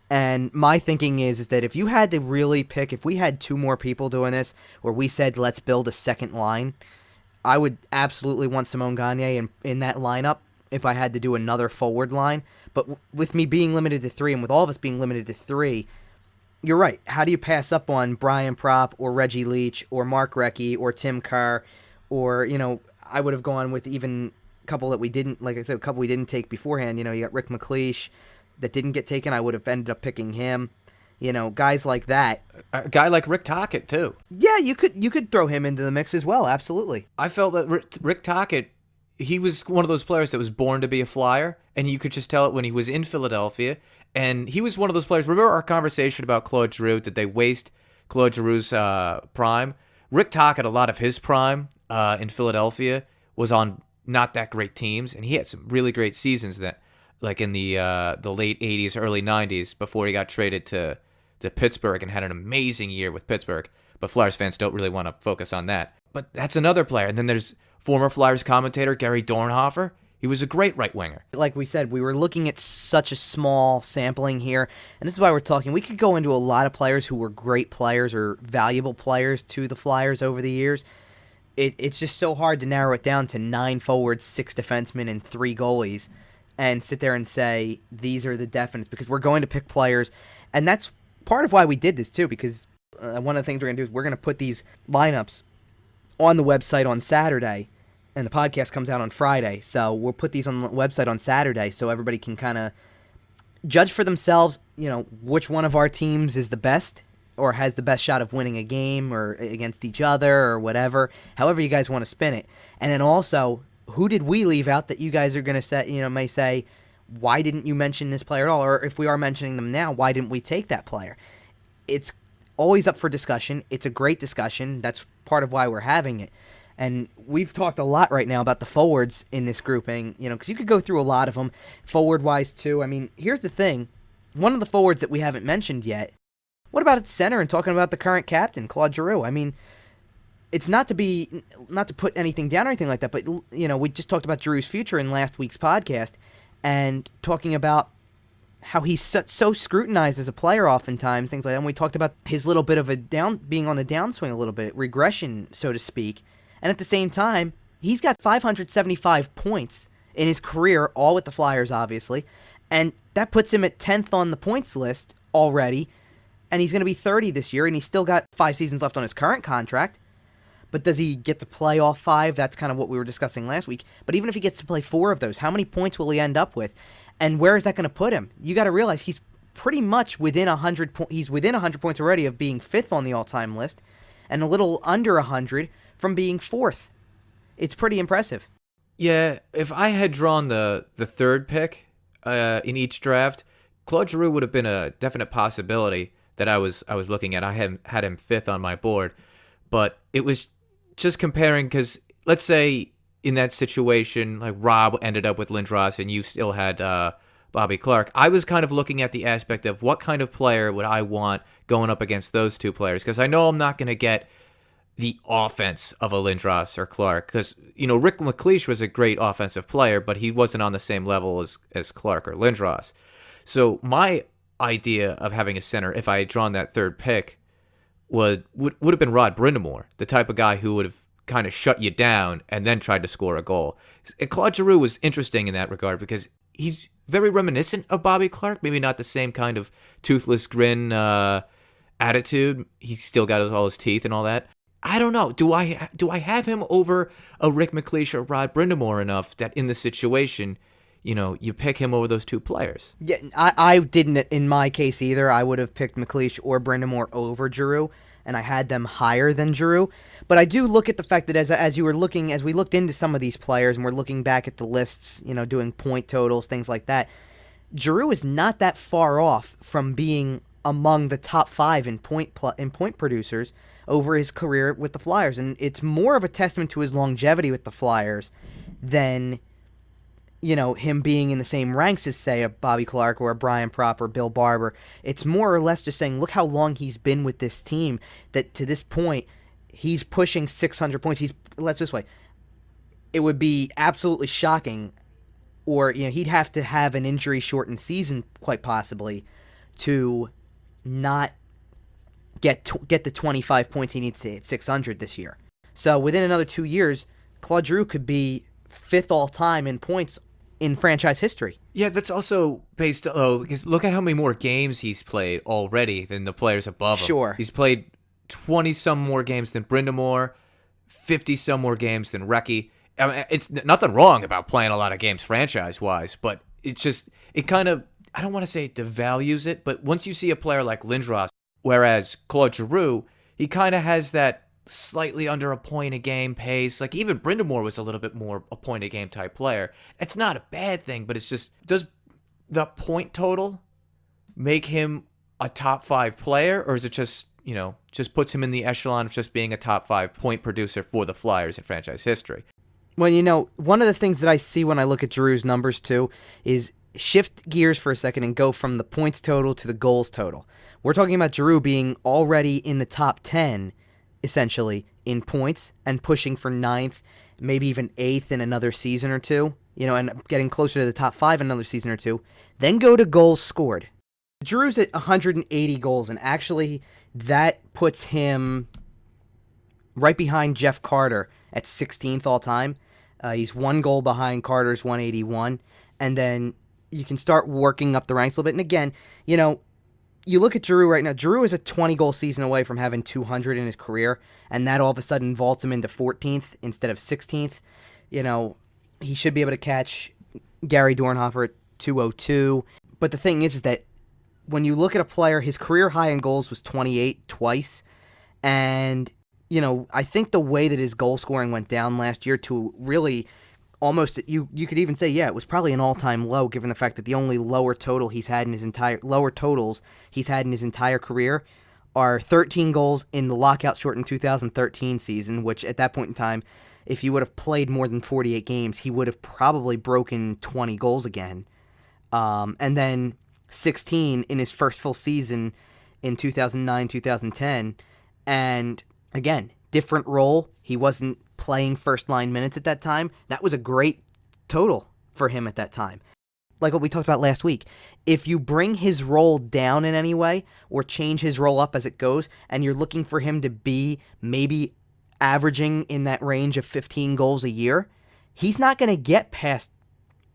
And my thinking is that if you had to really pick, if we had 2 more people doing this, or we said let's build a second line, I would absolutely want Simone Gagne in that lineup if I had to do another forward line. But with me being limited to 3 and with all of us being limited to 3, you're right. How do you pass up on Brian Propp or Reggie Leach or Mark Recchi or Tim Kerr or, I would have gone with even a couple that we didn't, like I said, a couple we didn't take beforehand. You got Rick McLeish that didn't get taken. I would have ended up picking him. Guys like that. A guy like Rick Tocchet, too. Yeah, you could throw him into the mix as well. Absolutely. I felt that Rick Tocchet, he was one of those players that was born to be a Flyer, and you could just tell it when he was in Philadelphia. And he was one of those players. Remember our conversation about Claude Giroux? Did they waste Claude Giroux's prime? Rick Tocchet, a lot of his prime in Philadelphia was on not that great teams, and he had some really great seasons that, like in the late 80s, early 90s, before he got traded to Pittsburgh and had an amazing year with Pittsburgh. But Flyers fans don't really want to focus on that. But that's another player. And then there's former Flyers commentator Gary Dornhofer. He was a great right winger. Like we said, we were looking at such a small sampling here, and this is why we're talking. We could go into a lot of players who were great players or valuable players to the Flyers over the years. It's just so hard to narrow it down to 9 forwards, 6 defensemen, and 3 goalies, and sit there and say these are the definites, because we're going to pick players, and that's part of why we did this too, because one of the things we're going to do is we're going to put these lineups on the website on Saturday, and the podcast comes out on Friday. So we'll put these on the website on Saturday so everybody can kind of judge for themselves, which one of our teams is the best or has the best shot of winning a game or against each other or whatever, however you guys want to spin it. And then also, who did we leave out that you guys are going to say, may say, why didn't you mention this player at all? Or if we are mentioning them now, why didn't we take that player? It's always up for discussion. It's a great discussion. That's part of why we're having it. And we've talked a lot right now about the forwards in this grouping, because you could go through a lot of them, forward-wise too. I mean, here's the thing. One of the forwards that we haven't mentioned yet, what about at center and talking about the current captain, Claude Giroux? I mean, it's not to put anything down or anything like that, but, we just talked about Giroux's future in last week's podcast and talking about how he's so scrutinized as a player oftentimes, things like that. And we talked about his little bit of being on the downswing a little bit, regression, so to speak. And at the same time, he's got 575 points in his career, all with the Flyers, obviously. And that puts him at 10th on the points list already. And he's going to be 30 this year, and he's still got 5 seasons left on his current contract. But does he get to play all 5? That's kind of what we were discussing last week. But even if he gets to play 4 of those, how many points will he end up with? And where is that going to put him? You got to realize he's pretty much within 100 points. He's within 100 points already of being 5th on the all-time list, and a little under 100 from being 4th. It's pretty impressive. Yeah, if I had drawn the third pick in each draft, Claude Giroux would have been a definite possibility that I was looking at. I had him 5th on my board, but it was just comparing, because let's say in that situation, like Rob ended up with Lindros and you still had Bobby Clarke. I was kind of looking at the aspect of what kind of player would I want going up against those two players, because I know I'm not going to get the offense of a Lindros or Clarke, because Rick McLeish was a great offensive player, but he wasn't on the same level as Clarke or Lindros. So my idea of having a center, if I had drawn that third pick, would have been Rod Brind'Amour, the type of guy who would have kind of shut you down and then tried to score a goal. And Claude Giroux was interesting in that regard because he's very reminiscent of Bobby Clarke, maybe not the same kind of toothless grin attitude. He's still got all his teeth and all that. I don't know. Do I have him over a Rick McLeish or Rod Brind'Amour enough that in this situation, you pick him over those two players? Yeah, I didn't in my case either. I would have picked McLeish or Brind'Amour over Giroux, and I had them higher than Giroux. But I do look at the fact that as we looked into some of these players and we're looking back at the lists, doing point totals, things like that, Giroux is not that far off from being among the top 5 in point producers over his career with the Flyers. And it's more of a testament to his longevity with the Flyers than, him being in the same ranks as, say, a Bobby Clarke or a Brian Propp or Bill Barber. It's more or less just saying, look how long he's been with this team, that to this point, he's pushing 600 points. Let's this way. It would be absolutely shocking, or, he'd have to have an injury-shortened season, quite possibly, to not get the 25 points he needs to hit 600 this year. So within another 2 years, Claude Giroux could be 5th all-time in points in franchise history. Yeah, that's also based. Oh, because look at how many more games he's played already than the players above him. Sure. He's played 20 some more games than Brindamore, 50 some more games than Recchi. I mean, it's nothing wrong about playing a lot of games franchise wise, but it's just it kind of, I don't want to say it devalues it, but once you see a player like Lindros, whereas Claude Giroux, he kind of has that slightly under a point a game pace. Like even Brindamore was a little bit more a point a game type player. It's not a bad thing, but it's just, does the point total make him a top 5 player, or is it just, just puts him in the echelon of just being a top 5 point producer for the Flyers in franchise history? Well, one of the things that I see when I look at Giroux's numbers too is shift gears for a second and go from the points total to the goals total. We're talking about Giroux being already in the top 10 essentially in points and pushing for 9th, maybe even 8th in another season or two, and getting closer to the top 5 in another season or two. Then go to goals scored. Giroux's at 180 goals, and actually that puts him right behind Jeff Carter at 16th all time. He's 1 goal behind Carter's 181, and then you can start working up the ranks a little bit. And again, you look at Giroux right now. Giroux is a 20-goal season away from having 200 in his career, and that all of a sudden vaults him into 14th instead of 16th. He should be able to catch Gary Dornhofer at 202. But the thing is that when you look at a player, his career high in goals was 28 twice, and I think the way that his goal scoring went down last year to really almost, you could even say, it was probably an all-time low, given the fact that the only lower totals he's had in his entire career are 13 goals in the lockout-shortened 2013 season, which at that point in time, if he would have played more than 48 games, he would have probably broken 20 goals again. And then 16 in his first full season in 2009-2010, and again, different role. He wasn't playing first-line minutes at that time. That was a great total for him at that time. Like what we talked about last week, if you bring his role down in any way or change his role up as it goes, and you're looking for him to be maybe averaging in that range of 15 goals a year, he's not going to get past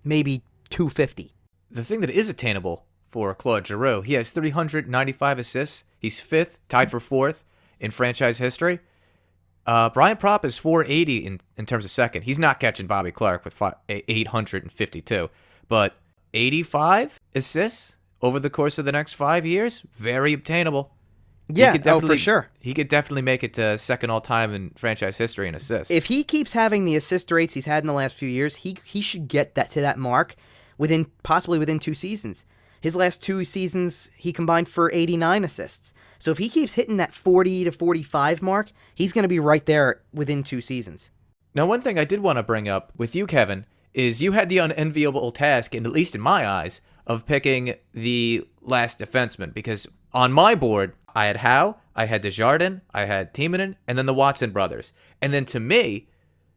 maybe 250. The thing that is attainable for Claude Giroux, he has 395 assists. He's 5th, tied for 4th in franchise history. Brian Propp is 480 in terms of second. He's not catching Bobby Clark with 852, but 85 assists over the course of the next 5 years, very obtainable. Yeah, for sure. He could definitely make it to second all-time in franchise history in assists. If he keeps having the assist rates he's had in the last few years, he should get to that mark possibly within 2 seasons. His last 2 seasons, he combined for 89 assists. So if he keeps hitting that 40 to 45 mark, he's going to be right there within 2 seasons. Now, one thing I did want to bring up with you, Kevin, is you had the unenviable task, and at least in my eyes, of picking the last defenseman. Because on my board, I had Howe, I had Desjardins, I had Timonen, and then the Watson brothers. And then to me,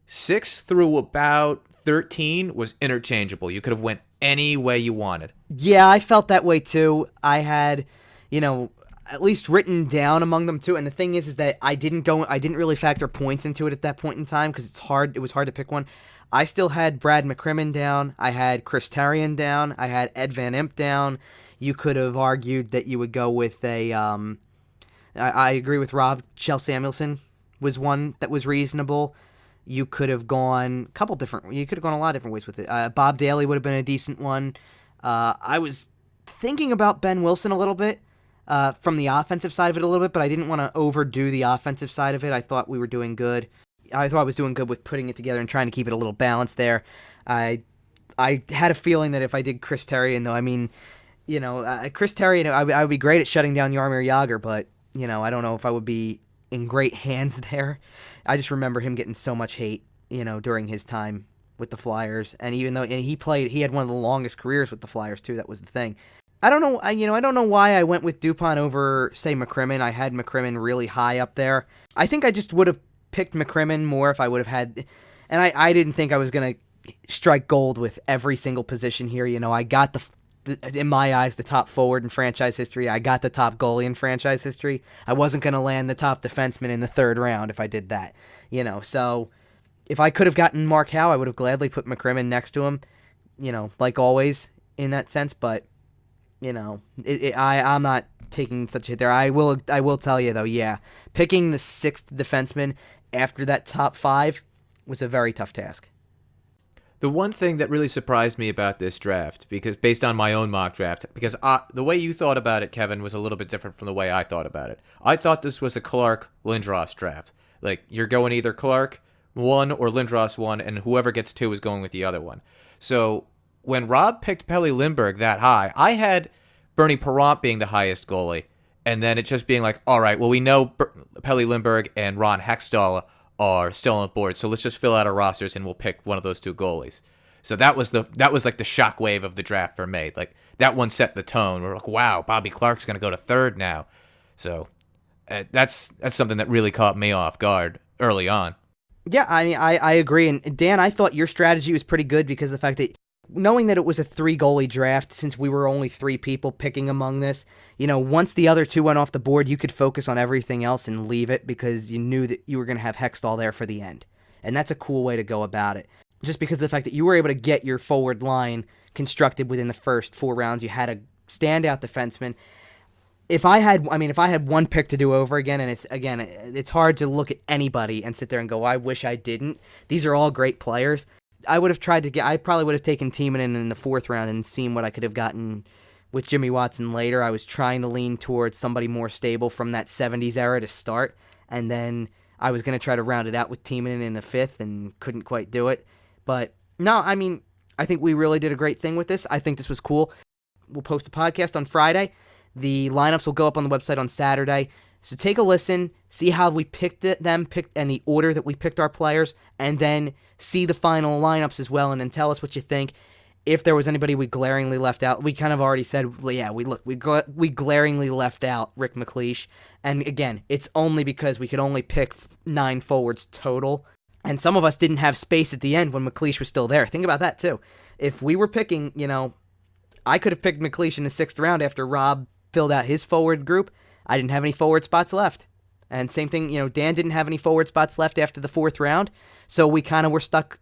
6 through about 13 was interchangeable. You could have went any way you wanted. Yeah, I felt that way too. I had, at least written down among them too. And the thing is that I didn't really factor points into it at that point in time because it was hard to pick one. I still had Brad McCrimmon down. I had Chris Therien down. I had Ed Van Imp down. You could have argued that you would go with I agree with Rob. Kjell Samuelsson was one that was reasonable. You could have gone a lot of different ways with it. Bob Daly would have been a decent one. I was thinking about Ben Wilson a little bit from the offensive side of it a little bit, but I didn't want to overdo the offensive side of it. I thought we were doing good. I thought I was doing good with putting it together and trying to keep it a little balanced there. I had a feeling that if I did Chris Therien, though, Chris Therien, I would be great at shutting down Jaromir Jagr, but, I don't know if I would be in great hands there. I just remember him getting so much hate, during his time with the Flyers, and even though he had one of the longest careers with the Flyers too. That was the thing. I don't know. I don't know why I went with Dupont over, say, McCrimmon. I had McCrimmon really high up there. I think I just would have picked McCrimmon more if I would have had, and I didn't think I was gonna strike gold with every single position here. I got in my eyes, the top forward in franchise history. I got the top goalie in franchise history. I wasn't going to land the top defenseman in the 3rd round if I did that. So if I could have gotten Mark Howe, I would have gladly put McCrimmon next to him. like always in that sense, but, I'm not taking such a hit there. I will tell you, though, yeah, picking the 6th defenseman after that top 5 was a very tough task. The one thing that really surprised me about this draft, because based on my own mock draft, because the way you thought about it, Kevin, was a little bit different from the way I thought about it. I thought this was a Clark-Lindros draft. Like, you're going either Clark 1 or Lindros 1, and whoever gets 2 is going with the other one. So when Rob picked Pelle Lindbergh that high, I had Bernie Parent being the highest goalie, and then it just being like, all right, well, we know Pelle Lindbergh and Ron Hextall are still on board, so let's just fill out our rosters and we'll pick one of those 2 goalies. So that was like the shockwave of the draft for me. Like, that one set the tone. We're like, wow, Bobby Clark's going to go to 3rd now. So that's something that really caught me off guard early on. Yeah, I mean, I agree. And Dan, I thought your strategy was pretty good because of the fact that knowing that it was a 3 goalie draft, since we were only 3 people picking among this, once the other 2 went off the board, you could focus on everything else and leave it because you knew that you were going to have Hextall there for the end. And that's a cool way to go about it. Just because of the fact that you were able to get your forward line constructed within the first 4 rounds, you had a standout defenseman. If I had one pick to do over again, and it's hard to look at anybody and sit there and go, I wish I didn't. These are all great players. I probably would have taken Timonen in the 4th round and seen what I could have gotten with Jimmy Watson later. I was trying to lean towards somebody more stable from that 70s era to start, and then I was going to try to round it out with Timonen in the 5th and couldn't quite do it. But no, I mean, I think we really did a great thing with this. I think this was cool. We'll post a podcast on Friday. The lineups will go up on the website on Saturday. So take a listen, see how we picked and the order that we picked our players, and then see the final lineups as well, and then tell us what you think. If there was anybody we glaringly left out, we kind of already said, yeah, we glaringly left out Rick McLeish. And again, it's only because we could only pick 9 forwards total, and some of us didn't have space at the end when McLeish was still there. Think about that too. If we were picking, I could have picked McLeish in the 6th round after Rob filled out his forward group. I didn't have any forward spots left. And same thing, Dan didn't have any forward spots left after the 4th round, so we kind of were stuck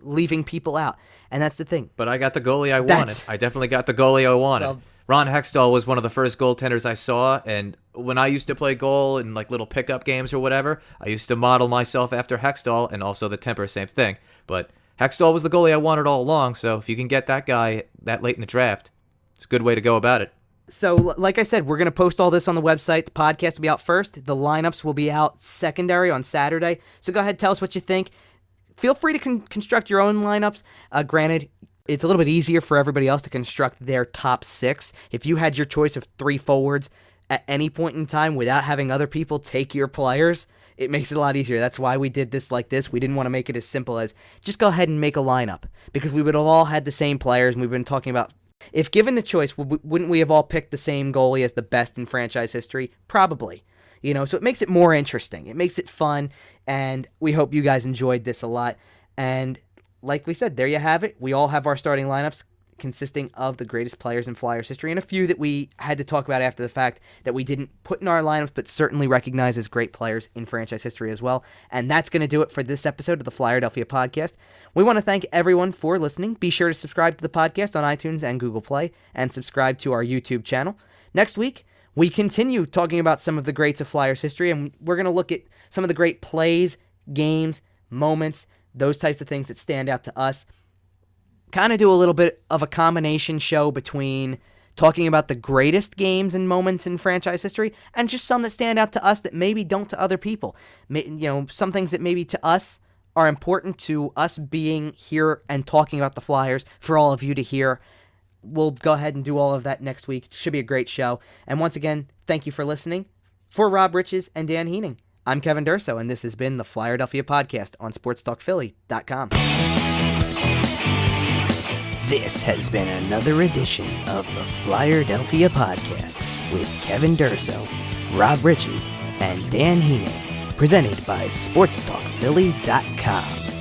leaving people out. And that's the thing. But I got the goalie I wanted. I definitely got the goalie I wanted. Well, Ron Hextall was one of the first goaltenders I saw, and when I used to play goal in like little pickup games or whatever, I used to model myself after Hextall, and also the temper, same thing. But Hextall was the goalie I wanted all along, so if you can get that guy that late in the draft, it's a good way to go about it. So, like I said, we're going to post all this on the website. The podcast will be out first. The lineups will be out secondary on Saturday. So go ahead, tell us what you think. Feel free to construct your own lineups. Granted, it's a little bit easier for everybody else to construct their top 6. If you had your choice of 3 forwards at any point in time without having other people take your players, it makes it a lot easier. That's why we did this like this. We didn't want to make it as simple as just go ahead and make a lineup, because we would have all had the same players, and we've been talking about, if given the choice, wouldn't we have all picked the same goalie as the best in franchise history? Probably. So it makes it more interesting. It makes it fun, and we hope you guys enjoyed this a lot. And like we said, there you have it. We all have our starting lineups consisting of the greatest players in Flyers history, and a few that we had to talk about after the fact that we didn't put in our lineups, but certainly recognize as great players in franchise history as well. And that's going to do it for this episode of the Flyerdelphia podcast. We want to thank everyone for listening. Be sure to subscribe to the podcast on iTunes and Google Play, and subscribe to our YouTube channel. Next week, we continue talking about some of the greats of Flyers history, and we're going to look at some of the great plays, games, moments, those types of things that stand out to us. Kind of do a little bit of a combination show between talking about the greatest games and moments in franchise history and just some that stand out to us that maybe don't to other people. Some things that maybe to us are important to us being here and talking about the Flyers for all of you to hear. We'll go ahead and do all of that next week. It should be a great show. And once again, thank you for listening. For Rob Riches and Dan Heaning, I'm Kevin Durso, and this has been the Flyerdelphia podcast on SportsTalkPhilly.com. This has been another edition of the Flyerdelphia podcast with Kevin Durso, Rob Riches, and Dan Heaning, presented by SportsTalkPhilly.com.